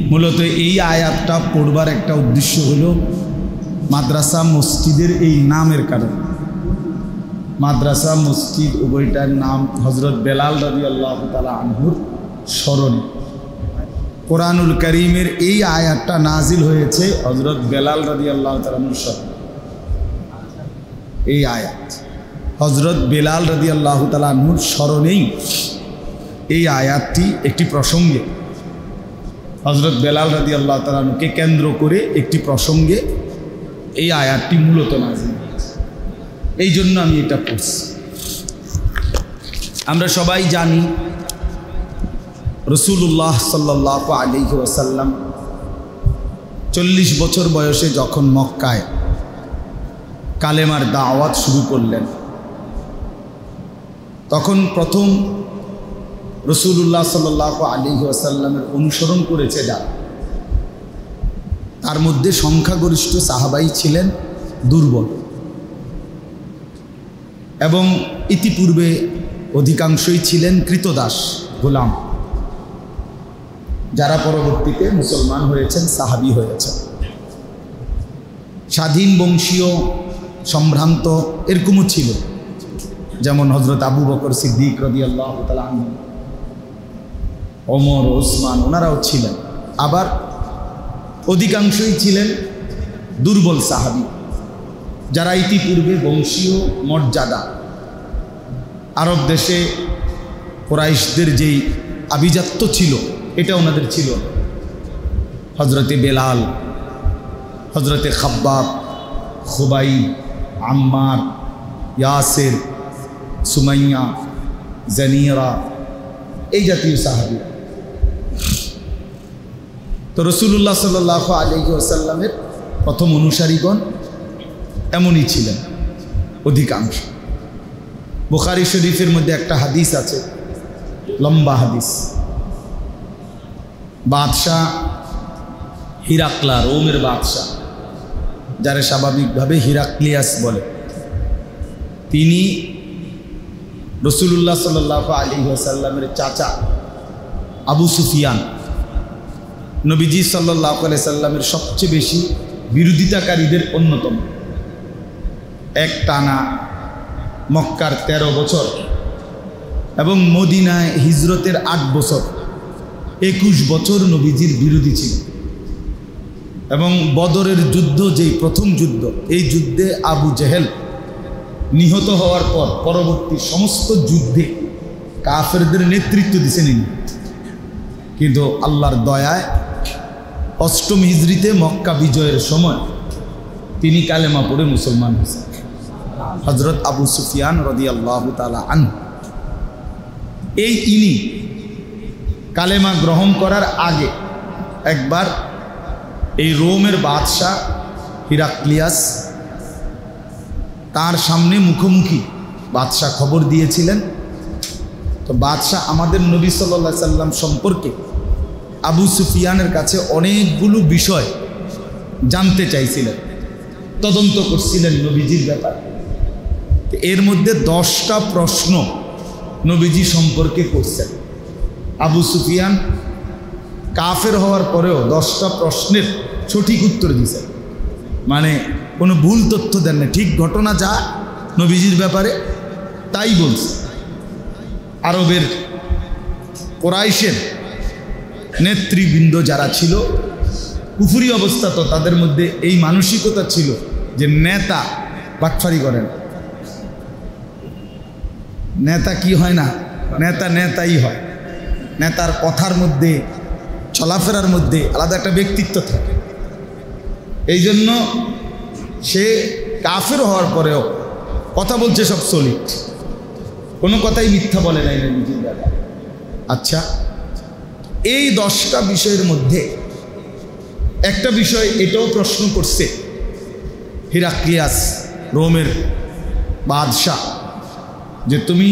মূলত এই আয়াতটা পড়বার একটা উদ্দেশ্য হলো মাদ্রাসা মসজিদের এই নামের কারণে। মাদ্রাসা মসজিদ উভয়টার নাম হযরত বেলাল রাদিয়াল্লাহু তাআলা আনহুর স্মরণে। কোরআনুল কারীমের এই আয়াতটা নাজিল হয়েছে হযরত বেলাল রাদিয়াল্লাহু তাআলা আনহুর স্মরণে। এই আয়াত হযরত বেলাল রাদিয়াল্লাহু তাআলা আনহুর স্মরণেই এই আয়াতটি একটি প্রসঙ্গে, হযরত বেলাল রাদিয়াল্লাহু তাআলা আনহুকে কেন্দ্র করে একটি প্রসঙ্গে এই আয়াতটি মূলত নাজিল হয়েছে। এই জন্য আমি এটা পড়ছি। আমরা সবাই জানি রাসূলুল্লাহ সাল্লাল্লাহু আলাইহি ওয়াসাল্লাম 40 বছর বয়সে যখন মক্কায় কালেমার দাওয়াত শুরু করলেন, তখন প্রথম রাসূলুল্লাহ সাল্লাল্লাহু আলাইহি ওয়াসাল্লামের অনুসরণ করেছে যারা, তার মধ্যে সংখ্যাগরিষ্ঠ সাহাবাই ছিলেন দুর্বল এবং ইতিপূর্বে অধিকাংশই ছিলেন কৃতদাস গোলাম, যারা পরবর্তীতে মুসলমান হয়েছেন, সাহাবী হয়েছেন। স্বাধীন বংশীয় সম্ভ্রান্ত এরকমও ছিল, যেমন হযরত আবু বকর সিদ্দিক রাদিয়াল্লাহু তাআলা আনহু, ওমর, ওসমান, ওনারাও ছিলেন। আবার অধিকাংশই ছিলেন দুর্বল সাহাবী, যারা ইতিপূর্বে বংশীয় মর্যাদা, আরব দেশে কুরাইশদের যেই আভিজাত্য ছিল এটা ওনাদের ছিল। হযরতে বেলাল, হযরতে খাব্বাব, খুবাইব, আম্মার, ইয়াসির, সুমাইয়া, জানিরা, এই জাতীয় সাহাবী। তো রাসূলুল্লাহ সাল্লাল্লাহু আলাইহি ওয়াসাল্লামের প্রথম অনুসারীগণ এমনই ছিলেন অধিকাংশ। বুখারী শরীফের মধ্যে একটা হাদিস আছে, লম্বা হাদিস। বাদশাহ হিরাক্লা, রোমের বাদশাহ, যারা স্বাভাবিকভাবে হিরাক্লিয়াস বলে, তিনি রাসূলুল্লাহ সাল্লাল্লাহু আলাইহি ওয়াসাল্লামের চাচা আবু সুফিয়ান, নবীজি সাল্লাল্লাহু আলাইহি সাল্লামের সবচেয়ে বেশি বিরোধিতাকারীদের অন্যতম। এক টানা মক্কার 13 বছর এবং মদিনায় হিজরতের 8 বছর, 21 বছর নবীজির বিরোধী ছিল। এবং বদরের যুদ্ধ, যেই প্রথম যুদ্ধ, এই যুদ্ধে আবু জেহেল নিহত হওয়ার পর পরবর্তী সমস্ত যুদ্ধে কাফেরদের নেতৃত্ব দিয়েছেন ইনি। কিন্তু আল্লাহর দয়ায় 8ম হিজরিতে মক্কা বিজয়ের সময় তিনি কালেমা পড়ে মুসলমান হয়েছেন, হযরত আবু সুফিয়ান রাদিয়াল্লাহু তাআলা আনহু। এই ইনি কালেমা গ্রহণ করার আগে একবার এই রোমের বাদশাহ হিরাক্লিয়াস, তার সামনে মুখোমুখি বাদশাহ খবর দিয়েছিলেন। তো বাদশাহ আমাদের নবী সাল্লাল্লাহু আলাইহি সাল্লাম সম্পর্কে আবু সুফিয়ানের কাছে অনেকগুলো বিষয় জানতে চাইছিলেন, তদন্ত করছিলেন নবীজির ব্যাপারে। এর মধ্যে 10টা প্রশ্ন নবীজি সম্পর্কে করছেন। আবু সুফিয়ান কাফের হওয়ার পরেও 10টা প্রশ্নের সঠিক উত্তর দিয়েছেন, মানে কোনো ভুল তথ্য দেন না, ঠিক ঘটনা যা নবীজির ব্যাপারে তাই বলছে। আরবের কুরাইশের নেতৃবৃন্দ যারা ছিল, কুফরি অবস্থা, তো তাদের মধ্যে এই মানসিকতা ছিল যে নেতা বাটফারি করেন। নেতা কি হয় না, নেতা নেতাই হয়। নেতার কথার মধ্যে, চলাফেরার মধ্যে আলাদা একটা ব্যক্তিত্ব থাকে। এই জন্য সে কাফের হওয়ার পরেও কথা বলছে সব সলিড, কোনো কথাই মিথ্যা বলে নাই না নিজের ব্যাপারে। আচ্ছা, এই 10টা বিষয়ের মধ্যে একটা বিষয় এটাও প্রশ্ন করছে হিরাক্লিয়াস, রোমের বাদশাহ, যে তুমি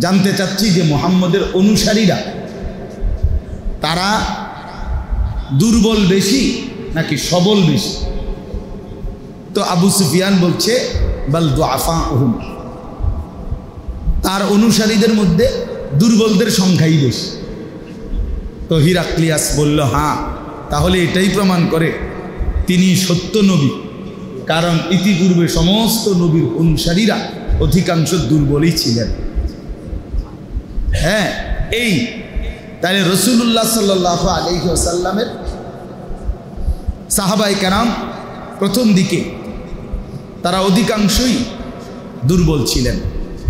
জানতে চাচ্ছি যে মুহাম্মদের অনুসারীরা তারা দুর্বল বেশি নাকি সবল বেশি? তো আবু সুফিয়ান বলছে বাল দুআফাউহুম, তার অনুসারীদের মধ্যে দুর্বলদের সংখ্যাই বেশি। তো হিরাক্লিয়াস বলল, হ্যাঁ তাহলে এটাই প্রমাণ করে তিনি সত্য নবী। কারণ ইতিপূর্বে সমস্ত নবীর অনুসারীরা অধিকাংশ দুর্বলই ছিলেন। হ্যাঁ, এই তাহলে রাসূলুল্লাহ সাল্লাল্লাহু আলাইহি ওয়াসাল্লামের সাহাবায়ে কেরাম প্রথম দিকে তারা অধিকাংশই দুর্বল ছিলেন,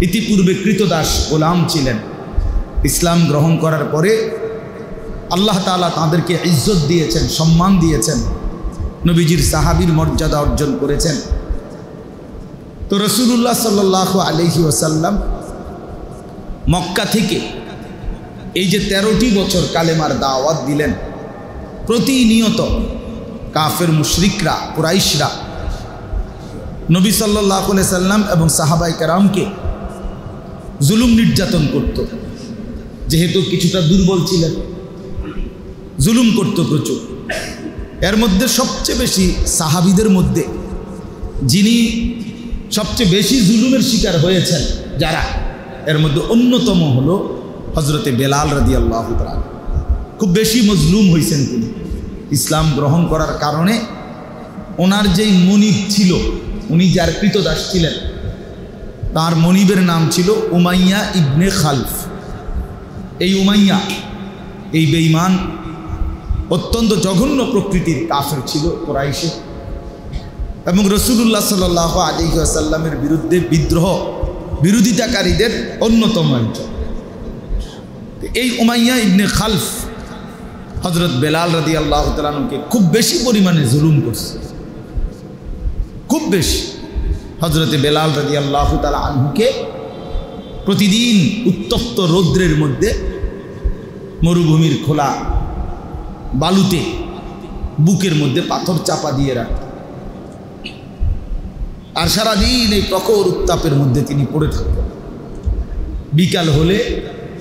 ইতিপূর্বে কৃতদাস গোলাম ছিলেন। ইসলাম গ্রহণ করার পরে আল্লাহ তাআলা তাদেরকে ইজ্জত দিয়েছেন, সম্মান দিয়েছেন, নবীজির সাহাবীর মর্যাদা অর্জন করেছেন। তো রাসূলুল্লাহ সাল্লাল্লাহু আলাইহি ওয়াসাল্লাম মক্কা থেকে এই যে 13টি বছর কালেমার দাওয়াত দিলেন, প্রতিনিয়ত কাফের মুশরিকরা, কুরাইশরা নবী সাল্লাল্লাহু আলাইহি সাল্লাম এবং সাহাবায়ে কেরামকে জুলুম নির্যাতন করত। যেহেতু কিছুটা দুর্বল ছিলেন, জুলুম করত প্রচুর। এর মধ্যে সবচেয়ে বেশি সাহাবীদের মধ্যে যিনি সবচেয়ে বেশি জুলুমের শিকার হয়েছেন যারা, এর মধ্যে অন্যতম হলো হযরতে বেলাল রাদিয়াল্লাহু তাআলা। খুব বেশি মজলুম হয়েছেন তিনি। ইসলাম গ্রহণ করার কারণে ওনার যেই মনিব ছিল, উনি যার কৃতদাস ছিলেন, তার মনিবের নাম ছিল উমাইয়া ইবনে খালফ। এই উমাইয়া, এই বেঈমান, অত্যন্ত জঘন্য প্রকৃতির কাফের ছিল কুরাইশে, এবং রাসূলুল্লাহ সাল্লাল্লাহু আলাইহি ওয়াসাল্লামের বিরুদ্ধে বিদ্রোহ বিরোধিতাকারীদের অন্যতম একজন। এই উমাইয়া ইবনে খালফ হযরত বেলাল রাদিয়াল্লাহু তাআলা আনহুকে খুব বেশি পরিমাণে জুলুম করছে, খুব বেশি। হযরতে বেলাল রাদিয়াল্লাহু তাআলা আনহুকে প্রতিদিন উত্তপ্ত রৌদ্রের মধ্যে মরুভূমির খোলা বালুতে বুকের মধ্যে পাথর চাপা দিয়ে রাখত, আর সারাদিন এই প্রখর উত্তাপের মধ্যে তিনি পড়ে থাকতেন। বিকাল হলে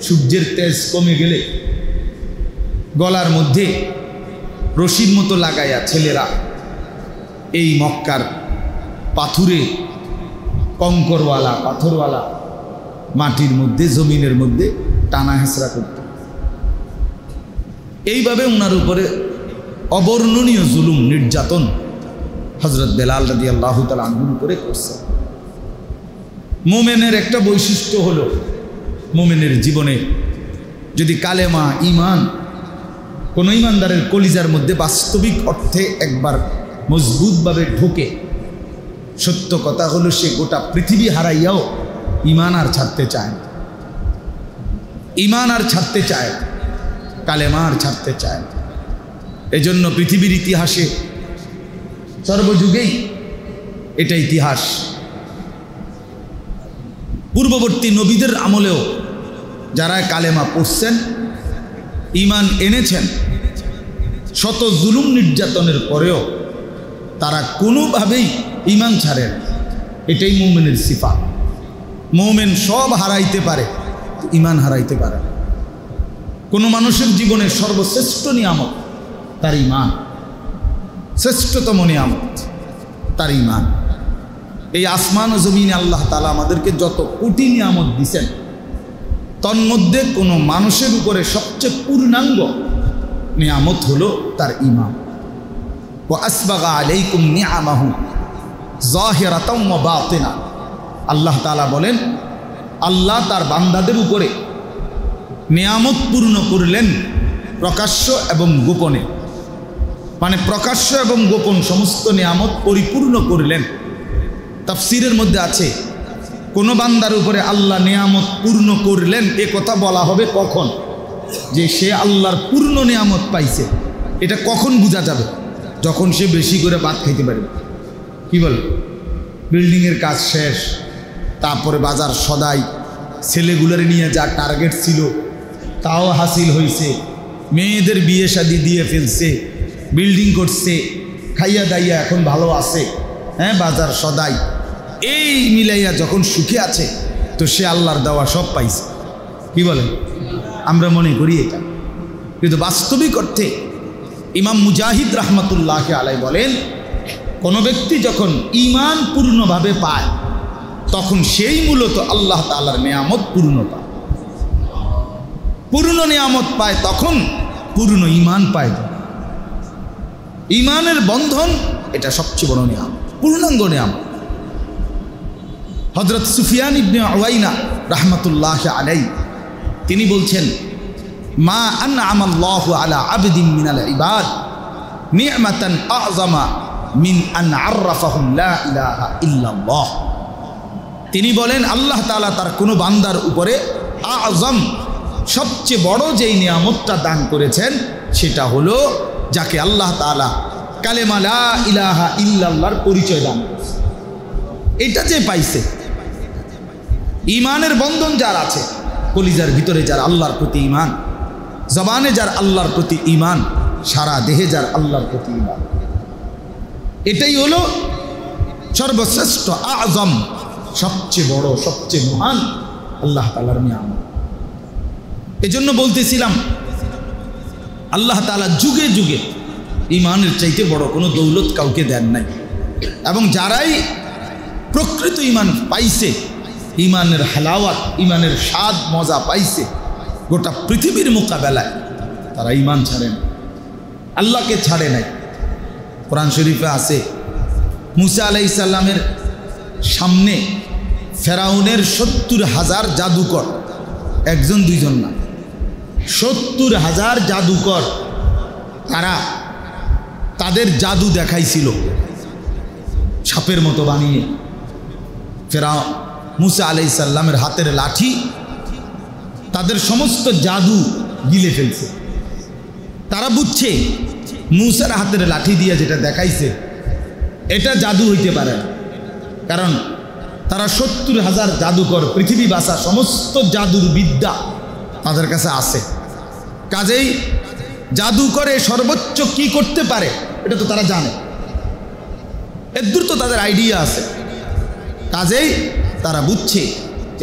সূর্যের তেজ কমে গেলে গলার মধ্যে রশির মতো লাগাইয়া ছেলেরা এই মক্কার পাথুরে কঙ্করওয়ালা, পাথরওয়ালা মাটির মধ্যে, জমিনের মধ্যে টানা হেঁচড়া করত। এইভাবে ওনার উপরে অবর্ণনীয় জুলুম নির্যাতন হযরত বেলাল রাদিয়াল্লাহু তাআলা আনহুর উপরে করছে। মুমিনের একটা বৈশিষ্ট্য হলো, মুমিনের জীবনে যদি কালেমা, ঈমান কোনো ঈমানদারের কলিজার মধ্যে বাস্তবিক অর্থে একবার মজবুতভাবে ঢোকে, সত্য কথা হলো সে গোটা পৃথিবী হারাইয়াও ঈমান আর ছাড়তে চায় না, ঈমান আর ছাড়তে চায়, কালেমা আর ছাড়তে চায়। এজন্য পৃথিবীর ইতিহাসে সর্বযুগেই এটা ইতিহাস। পূর্ববর্তী নবীদের আমলেও যারা কালেমা পড়ছেন, ঈমান এনেছেন, শত জুলুম নির্যাতনের পরেও তারা কোনোভাবেই ঈমান ছাড়ে না। এটাই মুমিনের সিফাত। মুমিন সব হারাইতে পারে, ঈমান হারাইতে পারে না। কোনো মানুষের জীবনের সর্বশ্রেষ্ঠ নিয়ামত তার ঈমান, শ্রেষ্ঠতম নিয়ামত তার ঈমান। এই আসমান ও জমিনে আল্লাহ তাআলা আমাদেরকে যত কোটি নিয়ামত দিয়েছেন, তন্মধ্যে কোনো মানুষের উপরে সবচেয়ে পূর্ণাঙ্গ নিয়ামত হলো তার ঈমান। ওয়া আসবাগা আলাইকুম নিআমাহু যাহিরাতাও ওয়া বাতিনা। আল্লাহ তাআলা বলেন, আল্লাহ তার বান্দাদের উপরে নিয়ামত পূর্ণ করলেন প্রকাশ্য এবং গোপনে, মানে প্রকাশ্য এবং গোপন সমস্ত নিয়ামত পরিপূর্ণ করলেন। তাফসীরের মধ্যে আছে, কোনো বান্দার উপরে আল্লাহ নিয়ামত পূর্ণ করলেন এ কথা বলা হবে কখন? যে সে আল্লাহর পূর্ণ নিয়ামত পাইছে। এটা কখন বোঝা যাবে? যখন সে বেশি করে ভাত খাইতে পারে। কি বলে? বিল্ডিংয়ের কাজ শেষ, তারপরে বাজার সদাই, ছেলেগুলোর নিয়ে যা টার্গেট ছিল তাও হাসিল হয়েছে, মেয়েদের বিয়ে শাদি দিয়ে ফেলছে, বিল্ডিং করছে, খাইয়া দাইয়া এখন ভালো আছে, হ্যাঁ, বাজার সদাই, এই মিলাইয়া যখন সুখে আছে, তো সে আল্লাহর দেওয়া সব পাইছে। কি বলেন? আমরা মনে করি এটা, কিন্তু বাস্তবিক অর্থে ইমাম মুজাহিদ রাহমাতুল্লাহ আলাইহি বলেন, কোনো ব্যক্তি যখন ঈমান পূর্ণভাবে পায় তখন সেই মূলত আল্লাহ তাআলার নিয়ামত পূর্ণ পায়। পূর্ণ নিয়ামত পায় তখন পূর্ণ ঈমান পায়। ইমানের বন্ধন এটা সবচেয়ে বড় নিয়ামত, পূর্ণাঙ্গ নিয়ামত। হযরত সুফিয়ান ইবনে উয়াইনা রাহমাতুল্লাহি আলাইহি তিনি বলছেন, মা আনআমাল্লাহু আলা আবদিন মিনাল ইবাদ নি'মাতান আযমা মিন আন আররাফাহুম লা ইলাহা ইল্লাল্লাহ। তিনি বলেন আল্লাহ তাআলা তার কোনো বান্দার উপরে আযম সবচেয়ে বড় যেই নিয়ামতটা দান করেছেন সেটা হলো যাকে আল্লাহ তাআলা কালেমা লা ইলাহা ইল্লাল্লাহর পরিচয় দান করেছে। এটা যে পাইছে, ইমানের বন্ধন যার আছে, কলিজার ভিতরে যার আল্লাহর প্রতি ইমান, জবানে যার আল্লাহর প্রতি ইমান, সারা দেহে যার আল্লাহর প্রতি ইমান, এটাই হলো সর্বশ্রেষ্ঠ আযম, সবচেয়ে বড়, সবচেয়ে মহান আল্লাহ তাআলার নিয়ামত। এজন্য বলতেছিলাম আল্লাহ তাআলা যুগে যুগে ইমানের চাইতে বড় কোনো দৌলত কাউকে দেন নাই, এবং যারাই প্রকৃত ইমান পাইছে, ইমানের হালাওয়াত, ইমানের স্বাদ মজা পাইছে, গোটা পৃথিবীর মোকাবেলায় তারা ইমান ছাড়ে না, আল্লাহকে ছাড়ে নাই। কোরআন শরীফে আছে মুসা আলাইহিস সালামের সামনে ফেরাউনের ৭০,০০০ জাদুকর, একজন দুইজন না, ৭০,০০০ জাদুকর, তারা তাদের জাদু দেখাইছিল সাপের মতো বানিয়ে। ফেরাউন মুসা আলাইহিস সালামের হাতের লাঠি তাদের সমস্ত জাদু গিলে ফেলছে। তারা বুঝছে মুসার হাতের লাঠি দিয়ে যেটা দেখাইছে এটা জাদু হইতে পারে না, কারণ তারা ৭০,০০০ জাদুকর, পৃথিবী বাসা সমস্ত জাদুর বিদ্যা তাদের কাছে আছে। কাজেই জাদু করে সর্বোচ্চ কি করতে পারে এটা তো তারা জানে, এদূর তো তাদের আইডিয়া আছে। কাজেই তারা বুঝছে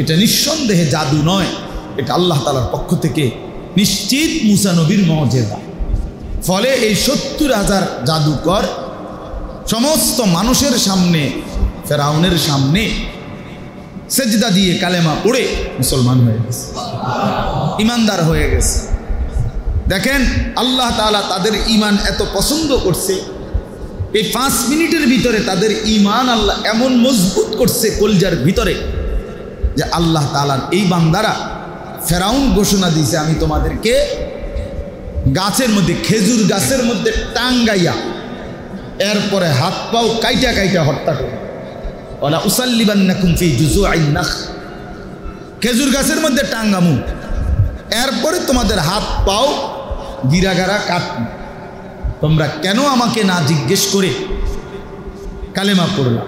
এটা নিঃসন্দেহে জাদু নয়, এটা আল্লাহ তাআলার পক্ষ থেকে নিশ্চিত মুসা নবীর মুজিজা। ফলে এই ৭০,০০০ জাদুকর সমস্ত মানুষের সামনে, ফেরাউনের সামনে সেজদা দিয়ে কালেমা পড়ে মুসলমান হয়ে গেছে, ইমানদার হয়ে গেছে। দেখেন আল্লাহ তাআলা তাদের ইমান এত পছন্দ করছে, এই 5 মিনিটের ভিতরে তাদের ইমান আল্লাহ এমন মজবুত করছে কলজার ভিতরে যে আল্লাহ তাআলার এই বান্দারা, ফেরাউন ঘোষণা দিয়েছে আমি তোমাদেরকে গাছের মধ্যে, খেজুর গাছের মধ্যে টাঙ্গাইয়া এরপরে হাত পাও কাইটা কাইটা হত্যা করো, ওয়ালা উসাল্লিবান্নাকুম ফি জুযুআইন নাখ, খেজুর গাছের মধ্যে টাঙ্গামু, এরপরে তোমাদের হাত পাও গিরাগারা কাটবো। তোমরা কেন আমাকে না জিজ্ঞেস করে কালেমা পড়লা,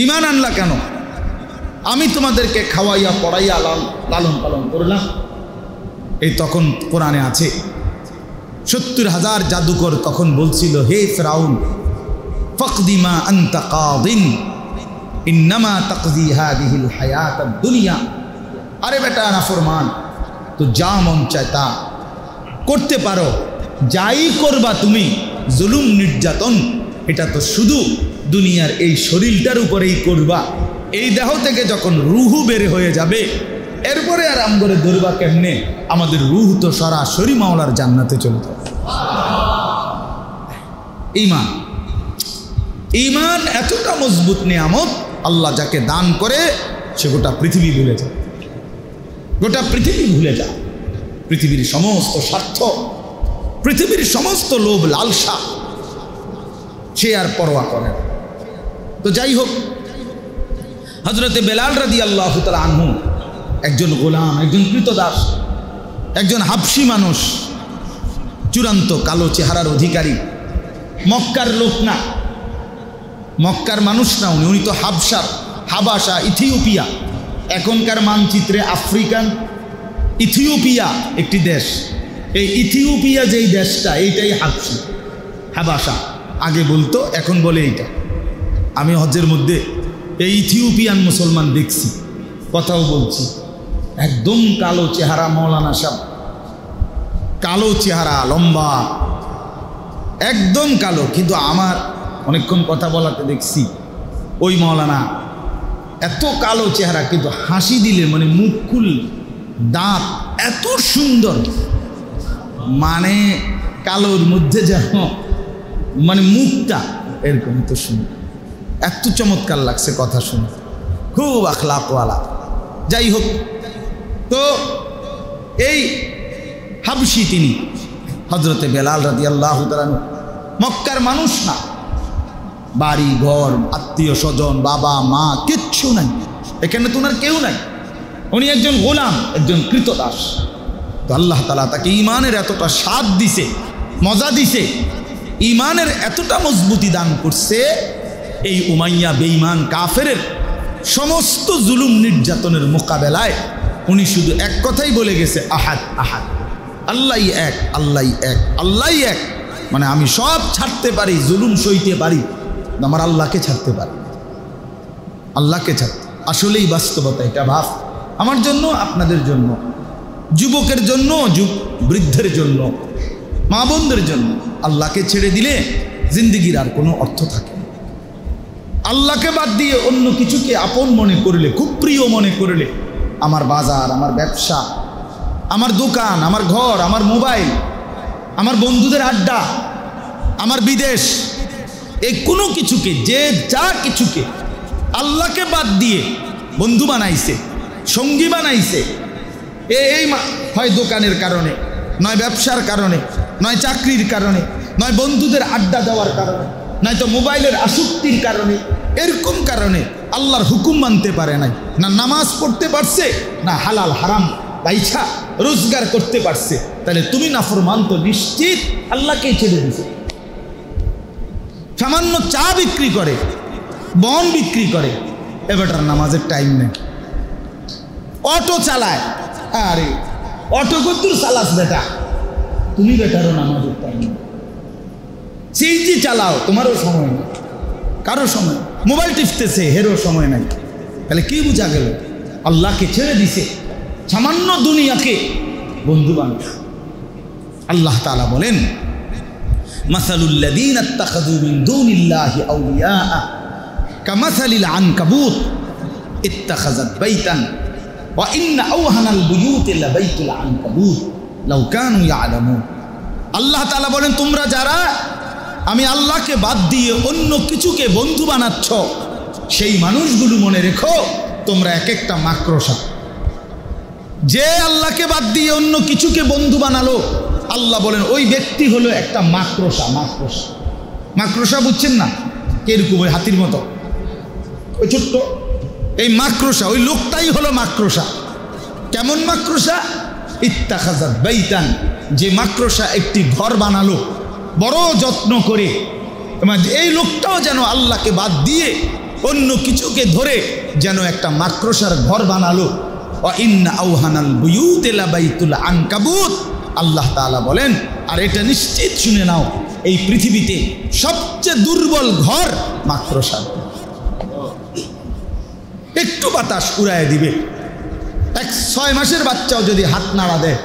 ইমান আনলা কেন? আমি তোমাদেরকে খাওয়াইয়া পড়াইয়া লালন পালন করলাম। এই তখন কোরআনে আছে ৭০,০০০ জাদুকর তখন বলছিল, হে ফিরাউন ফাকদি মা আনতা কাদিন ইন্নামা তাকদি হাদিহিল হায়াতাদ দুনিয়া। আরে বেটা নাফরমান, তো যা মন চায় তা করতে পারো, যাই করবা তুমি, জুলুম নির্যাতন এটা তো শুধু দুনিয়ার এই শরীরটার উপরেই করবা। এই দেহ থেকে যখন রুহু বের হয়ে যাবে এরপরে আর আমগরে ধরবা কেমনে? আমাদের রুহ তো সরাসরি মাওলার জান্নাতে চলে যাবে। ঈমান, ঈমান এতটা মজবুত নিয়ামত, আল্লাহ যাকে দান করে সে গোটা পৃথিবী ভুলে যায়, গোটা পৃথিবী ভুলে যায়। পৃথিবীর সমস্ত স্বার্থ, পৃথিবীর সমস্ত লোভ লালসা সে আর পরোয়া করে না। তো যাই হোক, হযরতে বেলাল রাদিয়াল্লাহু তাআলা আনহু একজন গোলাম, একজন কৃতদাস, একজন হাবশি মানুষ, চূড়ান্ত কালো চেহারার অধিকারী, মক্কার লোক না, মক্কার মানুষ না, উনি তো হাবাসা, ইথিওপিয়া, এখনকার মানচিত্রে আফ্রিকান ইথিওপিয়া একটি দেশ। এই ইথিওপিয়া যেই দেশটা এইটাই হাবাসা আগে বলতো, এখন বলে এইটা। আমি হজ্জের মধ্যে এই ইথিওপিয়ান মুসলমান দেখছি, কথাও বলছি, একদম কালো চেহারা মৌলানা সাহেব, কালো চেহারা, লম্বা, একদম কালো। কিন্তু আমার অনেকক্ষণ কথা বলাতে দেখছি ওই মৌলানা এত কালো চেহারা, কিন্তু হাসি দিলে মানে মুখ খুল, দাঁত এত সুন্দর, মানে কালোর মধ্যে যেন মানে মুখটা এরকম তো শুনে এত চমৎকার লাগছে কথা শুনে, খুব আখলাকওয়ালা। যাই হোক, তো এই হাবশি তিনি হজরতে বেলাল রাদিয়াল্লাহু তাআলা মক্কার মানুষ না, বাড়ি ঘর আত্মীয় স্বজন বাবা মা কিচ্ছু নাই, এখানে তো ওনার কেউ নাই, উনি একজন গোলাম, একজন কৃতদাস। তো আল্লাহ তাআলা তাকে ঈমানের এতটা স্বাদ দিছে, মজা দিছে, ঈমানের এতটা মজবুতি দান করছে, এই উমাইয়া বেঈমান কাফেরের সমস্ত জুলুম নির্যাতনের মোকাবেলায় উনি শুধু এক কথাই বলে গেছে, আহাদ আহাদ, আল্লাহই এক, আল্লাহই এক, আল্লাহই এক। মানে আমি সব ছাড়তে পারি, জুলুম সইতে পারি, আমার আল্লাহকে ছাড়তে পারি, আল্লাহকে ছাড়তে। আসলেই বাস্তবতা এটা ভাব আমার জন্য, আপনাদের জন্য, যুবকের জন্য, বৃদ্ধের জন্য, মা বোনদের জন্য। আল্লাহকে ছেড়ে দিলে জিন্দেগির আর কোনো অর্থ থাকে না। আল্লাহকে বাদ দিয়ে অন্য কিছুকে আপন মনে করলে, খুব প্রিয় মনে করলে, আমার বাজার, আমার ব্যবসা, আমার দোকান, আমার ঘর, আমার মোবাইল, আমার বন্ধুদের আড্ডা, আমার বিদেশ, এই কোনো কিছুকে, যে যা কিছুকে আল্লাহকে বাদ দিয়ে বন্ধু বানাইছে, সঙ্গী বানাইছে, এই হয় দোকানের কারণে, নয় ব্যবসার কারণে, নয় চাকরির কারণে, নয় বন্ধুদের আড্ডা দেওয়ার কারণে, নয়তো মোবাইলের আসক্তির কারণে, এরকম কারণে আল্লাহর হুকুম মানতে পারে নাই, না নামাজ পড়তে পারছে, না হালাল হারাম বাইছা রোজগার করতে পারছে, তাহলে তুমি নাফরমান তো নিশ্চিত আল্লাহকেই ছেড়ে দিছে। সামান্য চা বিক্রি করে, বন বিক্রি করে, এবারটার নামাজের টাইম নেই, অটো চালায়, আরে অটো কদ্দুর চালাস বেটা, তুমি বেটারও নামাজের টাইম নেই, সিএনজি চালাও, তোমারও সময় নেই, কারো সময়, মোবাইল টিপতেছে, হেরও সময় নাই। তাহলে কি বোঝা গেল? আল্লাহকে ছেড়ে দিছে, সামান্য দুনিয়াকে বন্ধু বানায়। আল্লাহ তাআলা বলেন, মাসালুল্লাযীনা ইত্তাখাযু মিন দুনিল্লাহি আউলিয়া কামাসালিল আনকাবুত ইত্তাখাযাত বাইতান ওয়া ইন্না আওহানাল বুয়ুতি লাবাইতুল আনকাবুত লাউ কানু ইয়ালামুন। আল্লাহ তাআলা বলেন, তোমরা যারা আমি আল্লাহকে বাদ দিয়ে অন্য কিছুকে বন্ধু বানাচ্ছ, সেই মানুষগুলো মনে রেখো তোমরা এক একটা মাকড়সা। যে আল্লাহকে বাদ দিয়ে অন্য কিছুকে বন্ধু বানালো, আল্লাহ বলেন ওই ব্যক্তি হলো একটা মাকড়সা। মাকড়সা, মাকড়সা বুঝছেন না? কিরকম? ওই হাতির মতো, ওই ছোট্ট এই মাকড়সা, ওই লোকটাই হলো মাকড়সা। কেমন মাকড়সা? ইত্তাখাযাত বাইতান, যে মাকড়সা একটি ঘর বানালো বড় যত্ন করে। এই লোকটাও যেন আল্লাহকে বাদ দিয়ে অন্য কিছুকে ধরে যেন একটা মাকড়সার ঘর বানালো। ওয়া ইন্না আওহানাল বুয়ুতি লাবাইতুল আনকাবুত। আল্লাহ তাআলা বলেন, আর এটা নিশ্চিত শুনে নাও, এই পৃথিবীতে সবচেয়ে দুর্বল ঘর মাকড়সা। একটু বাতাস উড়ায় দিবে, 6 মাসের বাচ্চাও যদি হাত নাড়া দেয়,